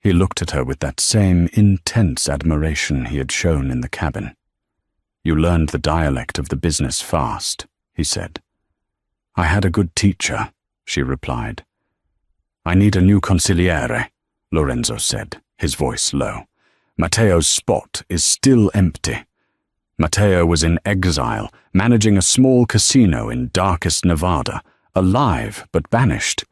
Speaker 1: He looked at her with that same intense admiration he had shown in the cabin. You learned the dialect of the business fast, he said. I had a good teacher, she replied. I need a new consigliere, Lorenzo said, his voice low. Matteo's spot is still empty. Matteo was in exile, managing a small casino in darkest Nevada, alive but banished.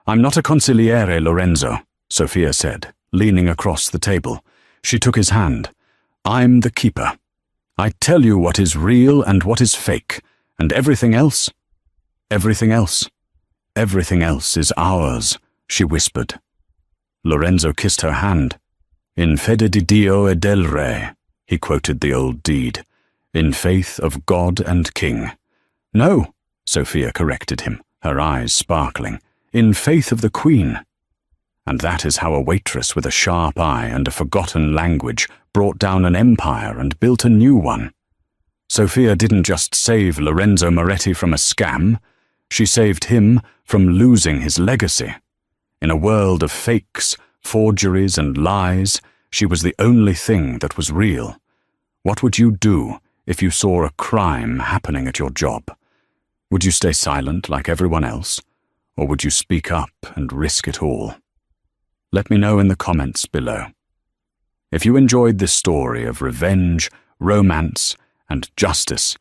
Speaker 1: I'm not a consigliere, Lorenzo, Sophia said, leaning across the table. She took his hand. I'm the keeper. I tell you what is real and what is fake, and everything else is ours, she whispered. Lorenzo kissed her hand. In fede di Dio e del Re, he quoted the old deed. In faith of God and King. No, Sophia corrected him, her eyes sparkling. In faith of the Queen. And that is how a waitress with a sharp eye and a forgotten language brought down an empire and built a new one. Sophia didn't just save Lorenzo Moretti from a scam, she saved him from losing his legacy. In a world of fakes, forgeries, and lies, she was the only thing that was real. What would you do if you saw a crime happening at your job? Would you stay silent like everyone else, or would you speak up and risk it all? Let me know in the comments below. If you enjoyed this story of revenge, romance, and justice,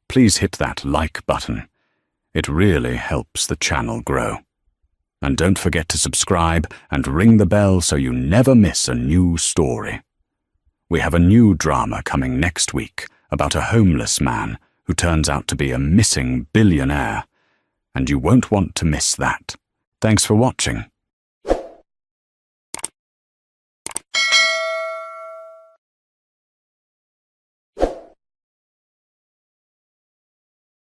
Speaker 1: please hit that like button. It really helps the channel grow. And don't forget to subscribe and ring the bell so you never miss a new story. We have a new drama coming next week about a homeless man who turns out to be a missing billionaire, and you won't want to miss that. Thanks for watching.